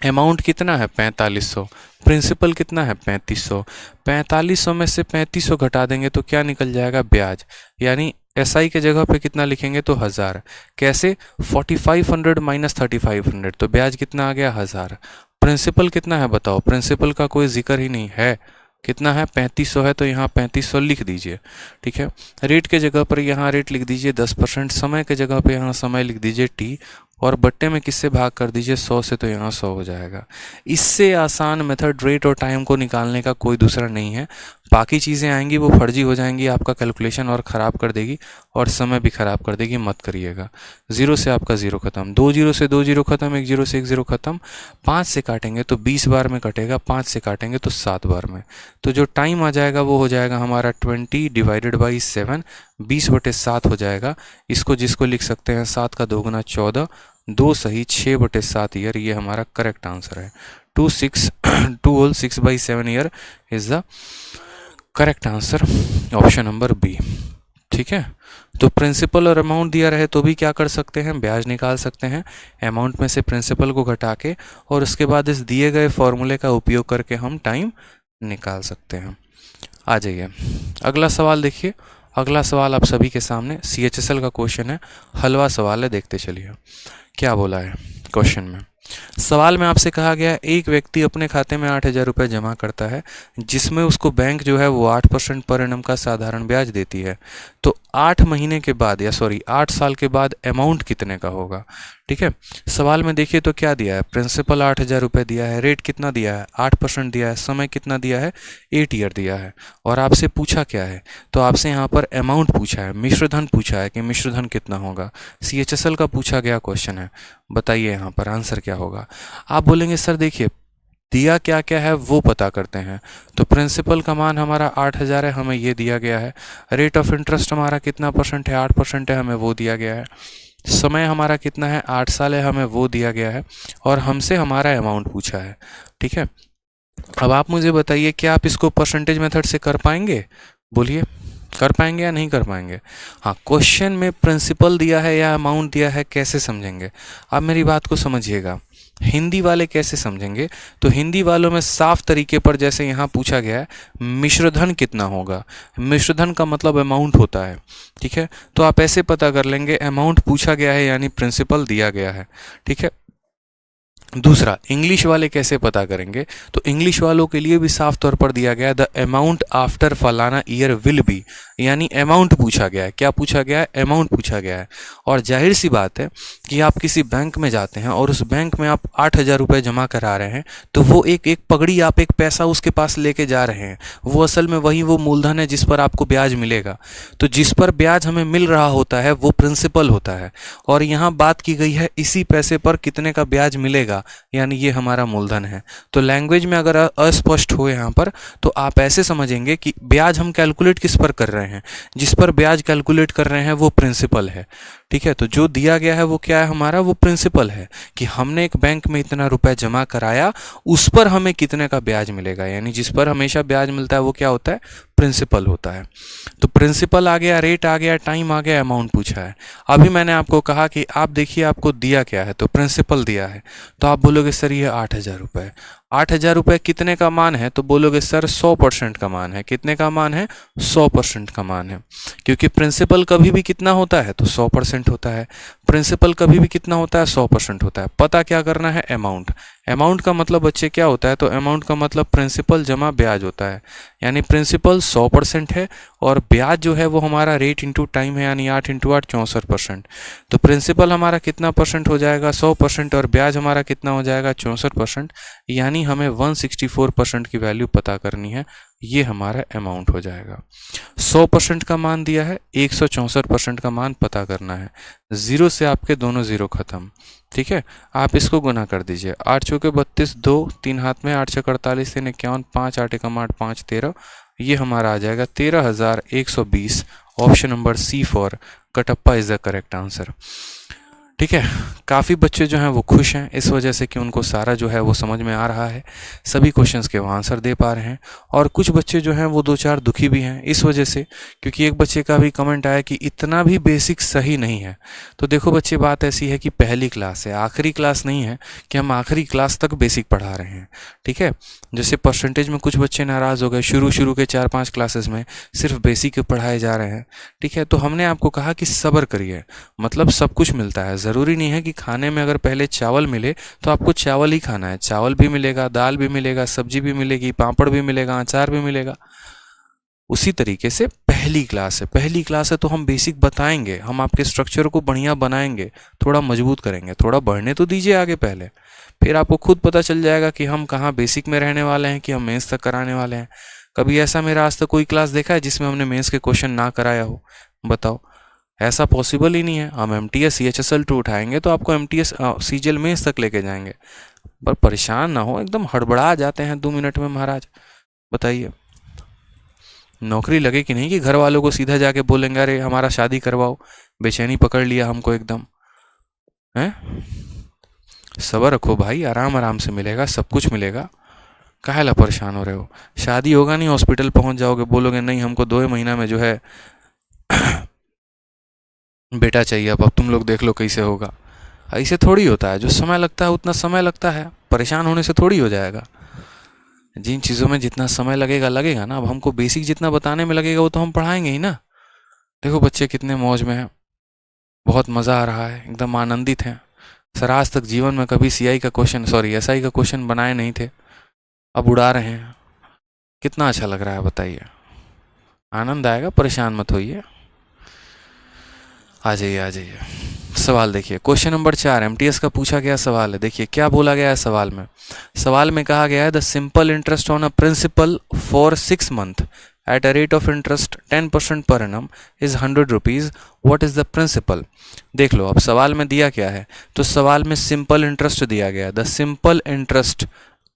अमाउंट कितना है? 4500। प्रिंसिपल कितना है? 3500। 4500 में से 3500 घटा देंगे तो क्या निकल जाएगा? ब्याज। यानी SI के जगह पे कितना लिखेंगे? तो 1000। कैसे? 4500 माइनस 3500 तो ब्याज कितना आ गया? 1000। प्रिंसिपल कितना है बताओ? प्रिंसिपल का कोई जिक्र ही नहीं है। कितना है? 3500 है तो यहाँ 3500 लिख दीजिए, ठीक है। रेट के जगह पर यहाँ रेट लिख दीजिए 10%, समय के जगह पे यहाँ समय लिख दीजिए T और बट्टे में किससे भाग कर दीजिए? 100 से, तो यहाँ 100 हो जाएगा। इससे आसान मेथड रेट और टाइम को निकालने का कोई दूसरा नहीं है। बाकी चीज़ें आएंगी वो फर्जी हो जाएंगी, आपका कैलकुलेशन और ख़राब कर देगी और समय भी ख़राब कर देगी, मत करिएगा। 0 से आपका 0 खत्म, 2 0 से 2 0 खत्म, 1 0 से 1 0 खत्म। 5 से काटेंगे तो 20 बार में कटेगा, 5 से काटेंगे तो 7 बार में। तो जो टाइम आ जाएगा वो हो जाएगा हमारा 20 डिवाइडेड बाई 7, 20/7 हो जाएगा। इसको जिसको लिख सकते हैं 7 का 2 गुना 14, 2 सही 6/7 ईयर, ये हमारा करेक्ट आंसर है। 2 whole 6/7 year is the correct answer, option number B, ठीक है। तो प्रिंसिपल और अमाउंट दिया रहे तो भी क्या कर सकते हैं? ब्याज निकाल सकते हैं अमाउंट में से प्रिंसिपल को घटा के, और उसके बाद इस दिए गए फॉर्मूले का उपयोग करके हम टाइम निकाल सकते हैं। आ जाइए अगला सवाल देखिए। अगला सवाल आप सभी के सामने CHSL का क्वेश्चन है, हलवा सवाल है, देखते चलिए क्या बोला है क्वेश्चन में। सवाल में आपसे कहा गया एक व्यक्ति अपने खाते में 8000 रुपये जमा करता है जिसमें उसको बैंक जो है वो 8% पर एनम का साधारण ब्याज देती है। तो 8 महीने के बाद 8 साल के बाद अमाउंट कितने का होगा? ठीक है, सवाल में देखिए तो क्या दिया है? प्रिंसिपल 8000 रुपये दिया है, रेट कितना दिया है? 8% दिया है, समय कितना दिया है? 8 ईयर दिया है। और आपसे पूछा क्या है? तो आपसे यहाँ पर अमाउंट पूछा है, मिश्रधन पूछा है कि मिश्रधन कितना होगा। CHSL का पूछा गया क्वेश्चन है। बताइए यहाँ पर आंसर क्या होगा? आप बोलेंगे सर देखिए दिया क्या क्या है वो पता करते हैं। तो प्रिंसिपल का मान हमारा 8000 है, हमें ये दिया गया है। रेट ऑफ इंटरेस्ट हमारा कितना परसेंट है? 8% है, हमें वो दिया गया है। समय हमारा कितना है? 8 साल है, हमें वो दिया गया है। और हमसे हमारा अमाउंट पूछा है। ठीक है, अब आप मुझे बताइए क्या आप इसको परसेंटेज मेथड से कर पाएंगे? बोलिए कर पाएंगे या नहीं कर पाएंगे? हाँ, क्वेश्चन में प्रिंसिपल दिया है या अमाउंट दिया है, कैसे समझेंगे? आप मेरी बात को समझिएगा। हिंदी वाले कैसे समझेंगे? तो हिंदी वालों में साफ तरीके पर जैसे यहाँ पूछा गया है मिश्रधन कितना होगा, मिश्रधन का मतलब अमाउंट होता है। ठीक है, तो आप ऐसे पता कर लेंगे अमाउंट पूछा गया है यानी प्रिंसिपल दिया गया है। ठीक है, दूसरा, इंग्लिश वाले कैसे पता करेंगे? तो इंग्लिश वालों के लिए भी साफ तौर पर दिया गया है द अमाउंट आफ्टर फलाना ईयर विल बी, यानी अमाउंट पूछा गया है। क्या पूछा गया है? अमाउंट पूछा गया है। और जाहिर सी बात है कि आप किसी बैंक में जाते हैं और उस बैंक में आप 8,000 रुपये जमा करा रहे हैं, तो वो एक एक पगड़ी, आप एक पैसा उसके पास लेके जा रहे हैं। वो असल में वही वो मूलधन है जिस पर आपको ब्याज मिलेगा। तो जिस पर ब्याज हमें मिल रहा होता है वो प्रिंसिपल होता है, और यहाँ बात की गई है इसी पैसे पर कितने का ब्याज मिलेगा, यानी ये हमारा मूलधन है। तो लैंग्वेज में अगर अस्पष्ट हो यहाँ पर, तो आप ऐसे समझेंगे कि ब्याज हम कैलकुलेट किस पर कर रहे हैं? जिस पर ब्याज कैलकुलेट कर रहे हैं वो प्रिंसिपल है। ठीक है, तो जो दिया गया है वो क्या है हमारा? वो प्रिंसिपल है कि हमने एक बैंक में इतना रुपए जमा कराया, उस पर हमें कितने का ब्याज मिलेगा, यानी जिस पर हमेशा ब्याज मिलता है वो क्या होता है? प्रिंसिपल होता है। तो प्रिंसिपल आ गया, रेट आ गया, टाइम आ गया, अमाउंट पूछा है। अभी मैंने आपको कहा कि आप देखिए आपको दिया क्या है, तो प्रिंसिपल दिया है, तो आप बोलोगे सर ये 8,000 रुपये। 8,000 रुपये कितने का मान है? तो बोलोगे सर 100% का मान है। कितने का मान है? 100% का मान है, क्योंकि प्रिंसिपल कभी भी कितना होता है? तो 100% होता है। प्रिंसिपल कभी भी कितना होता है? 100% होता है। पता क्या करना है? अमाउंट। अमाउंट का मतलब बच्चे क्या होता है? तो अमाउंट का मतलब प्रिंसिपल जमा ब्याज होता है, यानी प्रिंसिपल 100% है और ब्याज जो है वो हमारा रेट इंटू टाइम है, यानी 8 इंटू 8 64%। तो प्रिंसिपल हमारा कितना परसेंट हो जाएगा? 100%, और ब्याज हमारा कितना हो जाएगा? 64%, यानी हमें 164% की वैल्यू पता करनी है। ये हमारा अमाउंट हो जाएगा। 100% का मान दिया है, 164% का मान पता करना है। जीरो से आपके दोनों जीरो खत्म। ठीक है, आप इसको गुना कर दीजिए। 8 चौके 32, 2 3 हाथ में, 8 छः 48, 3 51, 5 8 एकम 8, 5 13। ये हमारा आ जाएगा 13,120। Option number C for Kattappa is the correct answer. ठीक है, काफ़ी बच्चे जो हैं वो खुश हैं इस वजह से कि उनको सारा जो है वो समझ में आ रहा है, सभी क्वेश्चंस के वो आंसर दे पा रहे हैं। और कुछ बच्चे जो हैं वो दो चार दुखी भी हैं इस वजह से, क्योंकि एक बच्चे का भी कमेंट आया कि इतना भी बेसिक सही नहीं है। तो देखो बच्चे, बात ऐसी है कि पहली क्लास है, आखिरी क्लास नहीं है कि हम आखिरी क्लास तक बेसिक पढ़ा रहे हैं। ठीक है, जैसे परसेंटेज में कुछ बच्चे नाराज़ हो गए, शुरू के 4-5 क्लासेस में सिर्फ बेसिक पढ़ाए जा रहे हैं। ठीक है, तो हमने आपको कहा कि सब्र करिए, मतलब सब कुछ मिलता है। ज़रूरी नहीं है कि खाने में अगर पहले चावल मिले तो आपको चावल ही खाना है। चावल भी मिलेगा, दाल भी मिलेगा, सब्जी भी मिलेगी, पापड़ भी मिलेगा, अचार भी मिलेगा। उसी तरीके से पहली क्लास है तो हम बेसिक बताएंगे, हम आपके स्ट्रक्चर को बढ़िया बनाएंगे, थोड़ा मजबूत करेंगे, थोड़ा बढ़ने तो दीजिए आगे पहले, फिर आपको खुद पता चल जाएगा कि हम कहाँ बेसिक में रहने वाले हैं कि हम मेंस तक कराने वाले हैं। कभी ऐसा मेरा आज तक कोई क्लास देखा है जिसमें हमने मेंस के क्वेश्चन ना कराया हो? बताओ, ऐसा पॉसिबल ही नहीं है। हम MTS CHSL 2 उठाएंगे तो आपको MTS CGL मेंस तक लेके जाएंगे। पर परेशान ना हो, एकदम हड़बड़ा जाते हैं 2 मिनट में महाराज। बताइए, नौकरी लगे कि नहीं कि घर वालों को सीधा जाके बोलेंगे अरे हमारा शादी करवाओ, बेचैनी पकड़ लिया हमको एकदम हैं। सब्र रखो भाई, आराम आराम से मिलेगा, सब कुछ मिलेगा। काहेला परेशान हो रहे हो? शादी होगा नहीं, हॉस्पिटल पहुंच जाओगे, बोलोगे नहीं हमको 2 महीना में जो है बेटा चाहिए, अब तुम लोग देख लो कैसे होगा। ऐसे थोड़ी होता है, जो समय लगता है उतना समय लगता है, परेशान होने से थोड़ी हो जाएगा। जिन चीज़ों में जितना समय लगेगा ना। अब हमको बेसिक जितना बताने में लगेगा वो तो हम पढ़ाएंगे ही ना। देखो बच्चे कितने मौज में हैं, बहुत मज़ा आ रहा है, एकदम आनंदित हैं। सर आज तक जीवन में कभी SI का क्वेश्चन बनाए नहीं थे, अब उड़ा रहे हैं। कितना अच्छा लग रहा है बताइए, आनंद आएगा, परेशान मत होइए। आ जाइए। सवाल देखिए, क्वेश्चन नंबर 4 MTS का पूछा गया सवाल है। देखिए क्या बोला गया है सवाल में कहा गया है the simple interest on a principal for 6 month at a rate of interest 10% per annum is 100 rupees. What is the principal? देख लो अब सवाल में दिया क्या है, तो सवाल में सिंपल इंटरेस्ट दिया गया है। The simple interest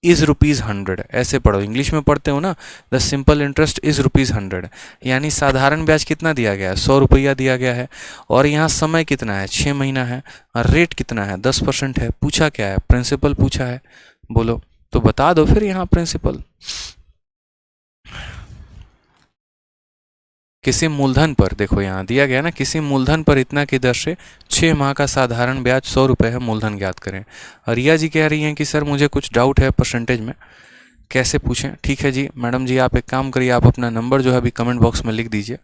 is ₹100। ऐसे पढ़ो, इंग्लिश में पढ़ते हो ना, द सिंपल इंटरेस्ट इज़ ₹100, यानी साधारण ब्याज कितना दिया गया है? 100 रुपया दिया गया है। और यहाँ समय कितना है? 6 महीना है। और रेट कितना है? 10% है। पूछा क्या है? प्रिंसिपल पूछा है। बोलो तो बता दो फिर यहाँ प्रिंसिपल। किसी मूलधन पर, देखो यहाँ दिया गया ना, किसी मूलधन पर इतना की दर से 6 माह का साधारण ब्याज 100 रुपये है, मूलधन ज्ञात करें। रिया जी कह रही हैं कि सर मुझे कुछ डाउट है परसेंटेज में, कैसे पूछें? ठीक है जी मैडम जी, आप एक काम करिए, आप अपना नंबर जो है अभी कमेंट बॉक्स में लिख दीजिए,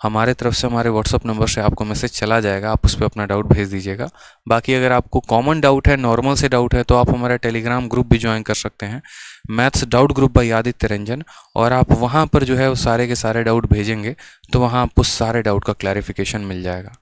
हमारे तरफ से हमारे व्हाट्सअप नंबर से आपको मैसेज चला जाएगा, आप उस पर अपना डाउट भेज दीजिएगा। बाकी अगर आपको कॉमन डाउट है, नॉर्मल से डाउट है, तो आप हमारा टेलीग्राम ग्रुप भी ज्वाइन कर सकते हैं, maths doubt group by Aditya Ranjan. और आप वहाँ पर जो है वो सारे के सारे डाउट भेजेंगे तो वहाँ आपको सारे डाउट का क्लैरिफिकेशन मिल जाएगा।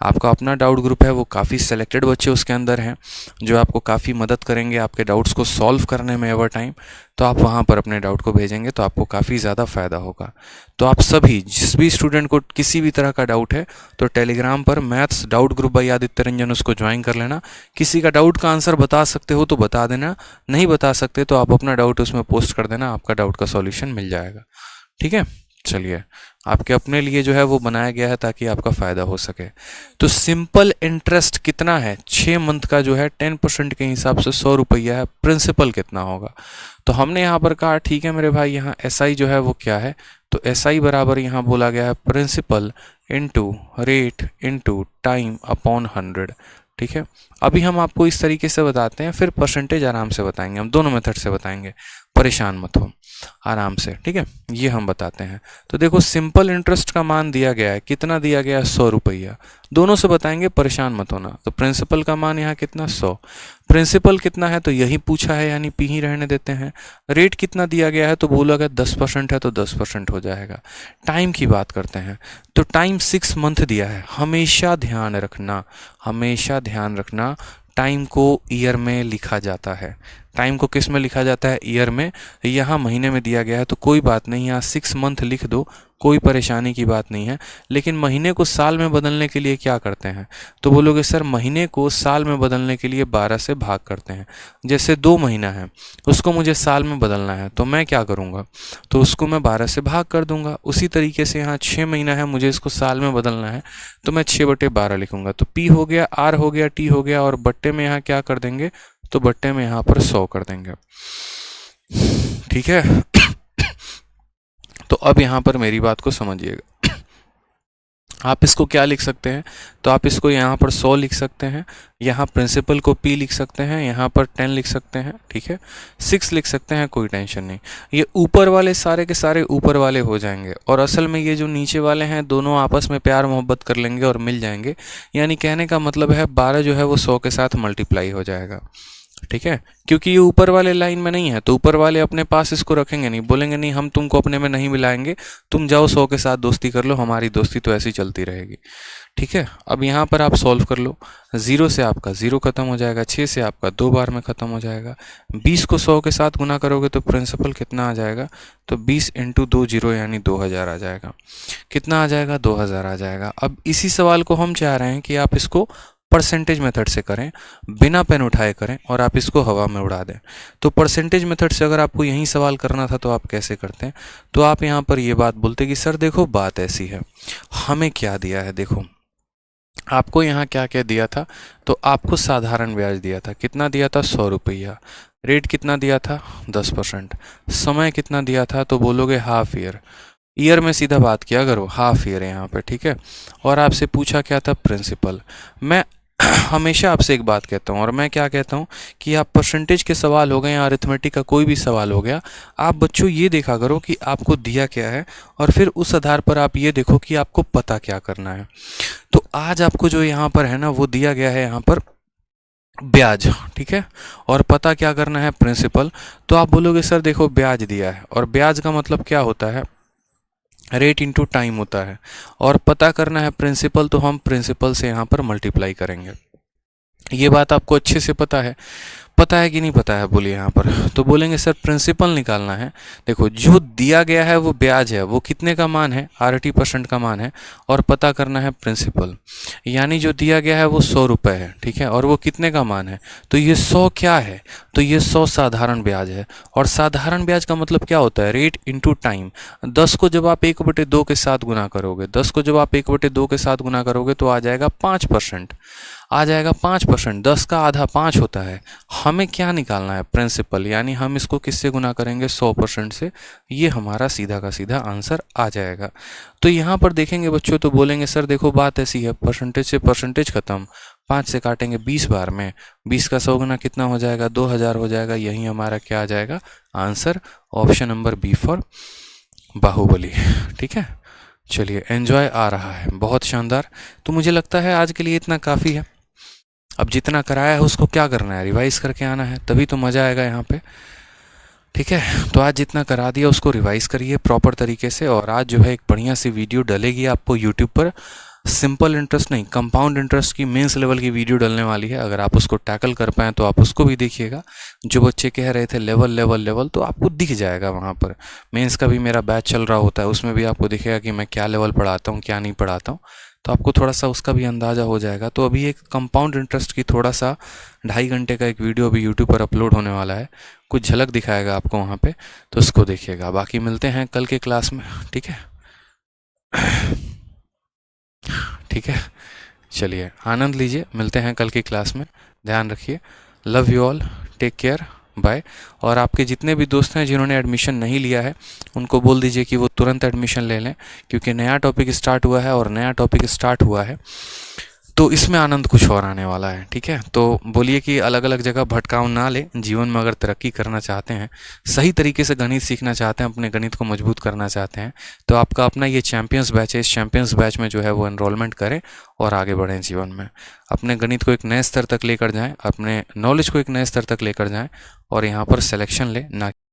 आपका अपना डाउट ग्रुप है, वो काफ़ी सेलेक्टेड बच्चे उसके अंदर हैं जो आपको काफ़ी मदद करेंगे आपके डाउट्स को सॉल्व करने में एवर टाइम। तो आप वहाँ पर अपने डाउट को भेजेंगे तो आपको काफ़ी ज़्यादा फ़ायदा होगा। तो आप सभी, जिस भी स्टूडेंट को किसी भी तरह का डाउट है, तो टेलीग्राम पर maths doubt group by Aditya Ranjan उसको ज्वाइन कर लेना। किसी का डाउट का आंसर बता सकते हो तो बता देना, नहीं बता सकते तो आप अपना डाउट उसमें पोस्ट कर देना, आपका डाउट का सॉल्यूशन मिल जाएगा। ठीक है, चलिए, आपके अपने लिए जो है वो बनाया गया है ताकि आपका फ़ायदा हो सके। तो सिंपल इंटरेस्ट कितना है 6 मंथ का, जो है 10% के हिसाब से 100 रुपया है। प्रिंसिपल कितना होगा, तो हमने यहाँ पर कहा ठीक है मेरे भाई, यहाँ SI जो है वो क्या है, तो SI बराबर यहाँ बोला गया है principal into rate into time upon 100। ठीक है, अभी हम आपको इस तरीके से बताते हैं, फिर परसेंटेज आराम से बताएंगे, हम दोनों मेथड से बताएंगे, परेशान मत हो, आराम से। ठीक है, ये हम बताते हैं। तो देखो, सिंपल इंटरेस्ट का मान दिया गया है, कितना दिया गया है 100 रुपया, दोनों से बताएंगे, परेशान मत होना। तो प्रिंसिपल का मान यहाँ कितना 100, प्रिंसिपल कितना है तो यही पूछा है, यानी पी ही रहने देते हैं। रेट कितना दिया गया है तो बोला गया 10% है तो 10% हो जाएगा। टाइम की बात करते हैं, तो टाइम 6 मंथ दिया है। हमेशा ध्यान रखना, हमेशा ध्यान रखना, टाइम को ईयर में लिखा जाता है। टाइम को किस में लिखा जाता है, ईयर में। यहाँ महीने में दिया गया है तो कोई बात नहीं, यहाँ 6 मंथ लिख दो, कोई परेशानी की बात नहीं है। लेकिन महीने को साल में बदलने के लिए क्या करते हैं, तो बोलोगे सर महीने को साल में बदलने के लिए 12 से भाग करते हैं। जैसे 2 महीना है, उसको मुझे साल में बदलना है तो मैं क्या करूँगा, तो उसको मैं 12 से भाग कर दूंगा। उसी तरीके से यहाँ 6 महीना है, मुझे इसको साल में बदलना है तो मैं 6/12 लिखूंगा। तो P हो गया, R हो गया, T हो गया, और बट्टे में यहाँ क्या कर देंगे, तो बट्टे में यहाँ पर 100 कर देंगे। ठीक है, तो अब यहाँ पर मेरी बात को समझिएगा। आप इसको क्या लिख सकते हैं, तो आप इसको यहाँ पर 100 लिख सकते हैं, यहाँ प्रिंसिपल को P लिख सकते हैं, यहाँ पर 10 लिख सकते हैं। ठीक है, 6 लिख सकते हैं, कोई टेंशन नहीं। ये ऊपर वाले सारे के सारे ऊपर वाले हो जाएंगे, और असल में ये जो नीचे वाले हैं दोनों आपस में प्यार मोहब्बत कर लेंगे और मिल जाएंगे। यानी कहने का मतलब है 12 जो है वो 100 के साथ मल्टीप्लाई हो जाएगा। ठीक है, क्योंकि ये ऊपर वाले लाइन में नहीं है तो ऊपर वाले अपने पास इसको रखेंगे नहीं, बोलेंगे नहीं हम तुमको अपने में नहीं मिलाएंगे, तुम जाओ 100 के साथ दोस्ती कर लो, हमारी दोस्ती तो ऐसी चलती रहेगी। ठीक है, अब यहाँ पर आप सॉल्व कर लो। 0 से आपका 0 खत्म हो जाएगा, 6 से आपका 2 बार में खत्म हो जाएगा। 20 को 100 के साथ गुना करोगे तो प्रिंसिपल कितना आ जाएगा, तो 20 × 2 0 यानी 2000 आ जाएगा। कितना आ जाएगा, 2000 आ जाएगा। अब इसी सवाल को हम चाह रहे हैं कि आप इसको परसेंटेज मेथड से करें, बिना पेन उठाए करें, और आप इसको हवा में उड़ा दें। तो परसेंटेज मेथड से अगर आपको यही सवाल करना था तो आप कैसे करते हैं, तो आप यहाँ पर ये बात बोलते कि सर देखो बात ऐसी है, हमें क्या दिया है, देखो आपको यहाँ क्या क्या दिया था, तो आपको साधारण ब्याज दिया था, कितना दिया था 100 रुपया। रेट कितना दिया था 10%। समय कितना दिया था, तो बोलोगे हाफ ईयर, ईयर में सीधा बात किया करो, हाफ ईयर है यहाँ पे। ठीक है, और आपसे पूछा क्या था, प्रिंसिपल। मैं हमेशा आपसे एक बात कहता हूँ, और मैं क्या कहता हूँ कि आप परसेंटेज के सवाल हो गए या अरिथमेटिक का कोई भी सवाल हो गया, आप बच्चों ये देखा करो कि आपको दिया क्या है, और फिर उस आधार पर आप ये देखो कि आपको पता क्या करना है। तो आज आपको जो यहाँ पर है ना, वो दिया गया है यहाँ पर ब्याज। ठीक है, और पता क्या करना है, प्रिंसिपल। तो आप बोलोगे सर देखो ब्याज दिया है, और ब्याज का मतलब क्या होता है, रेट इंटू टाइम होता है, और पता करना है प्रिंसिपल, तो हम प्रिंसिपल से यहाँ पर मल्टीप्लाई करेंगे। ये बात आपको अच्छे से पता है कि नहीं पता है, बोलिए यहाँ पर। तो बोलेंगे सर प्रिंसिपल निकालना है। देखो जो दिया गया है वो ब्याज है, वो कितने का मान है, 80% का मान है, और पता करना है प्रिंसिपल, यानी जो दिया गया है वो 100 रुपये है। ठीक है, और वो कितने का मान है, तो ये 100 क्या है, तो ये 100 साधारण ब्याज है। और साधारण ब्याज का मतलब क्या होता है, रेट इंटू टाइम। 10 को जब आप 1/2 के साथ गुना करोगे, 10 को जब आप 1/2 के साथ गुना करोगे तो आ जाएगा 5%, आ जाएगा 5%। 10 का आधा 5 होता है। हमें क्या निकालना है, प्रिंसिपल, यानी हम इसको किससे गुना करेंगे, 100% से। ये हमारा सीधा का सीधा आंसर आ जाएगा। तो यहाँ पर देखेंगे बच्चों, तो बोलेंगे सर देखो बात ऐसी है, परसेंटेज से परसेंटेज खत्म, 5 से काटेंगे 20 बार में, 20 का 100 गुना कितना हो जाएगा, 2000 हो जाएगा। यही हमारा क्या आ जाएगा, answer. Option number B for Baahubali. ठीक है, चलिए, एन्जॉय आ रहा है, बहुत शानदार। तो मुझे लगता है आज के लिए इतना काफ़ी है। अब जितना कराया है उसको क्या करना है, रिवाइज करके आना है, तभी तो मज़ा आएगा यहाँ पे। ठीक है, तो आज जितना करा दिया उसको रिवाइज करिए प्रॉपर तरीके से, और आज जो है एक बढ़िया सी वीडियो डलेगी आपको यूट्यूब पर। सिंपल इंटरेस्ट नहीं, कंपाउंड इंटरेस्ट की मेंस लेवल की वीडियो डलने वाली है। अगर आप उसको टैकल कर पाएँ तो आप उसको भी देखिएगा। जो बच्चे कह रहे थे लेवल लेवल लेवल, तो आपको दिख जाएगा वहाँ पर। मेंस का भी मेरा बैच चल रहा होता है, उसमें भी आपको दिखेगा कि मैं क्या लेवल पढ़ाता हूँ, क्या नहीं पढ़ाता हूँ। तो आपको थोड़ा सा उसका भी अंदाज़ा हो जाएगा। तो अभी एक कंपाउंड इंटरेस्ट की थोड़ा सा 2.5 घंटे का एक वीडियो अभी यूट्यूब पर अपलोड होने वाला है। कुछ झलक दिखाएगा आपको वहाँ पे, तो उसको देखिएगा। बाकी मिलते हैं कल के क्लास में, ठीक है। ठीक है, चलिए आनंद लीजिए, मिलते हैं कल की क्लास में। ध्यान रखिए, love you all, take care, bye. और आपके जितने भी दोस्त हैं जिन्होंने एडमिशन नहीं लिया है, उनको बोल दीजिए कि वो तुरंत एडमिशन ले लें, क्योंकि नया टॉपिक स्टार्ट हुआ है, और नया टॉपिक स्टार्ट हुआ है तो इसमें आनंद कुछ और आने वाला है। ठीक है, तो बोलिए कि अलग अलग जगह भटकाव ना ले। जीवन में अगर तरक्की करना चाहते हैं, सही तरीके से गणित सीखना चाहते हैं, अपने गणित को मजबूत करना चाहते हैं, तो आपका अपना ये चैंपियंस बैच है। इस चैंपियंस बैच में जो है वो एनरोलमेंट करें और आगे बढ़ें जीवन में। अपने गणित को एक नए स्तर तक लेकर जाएं, अपने नॉलेज को एक नए स्तर तक लेकर जाएं, और यहाँ पर सिलेक्शन लें, ना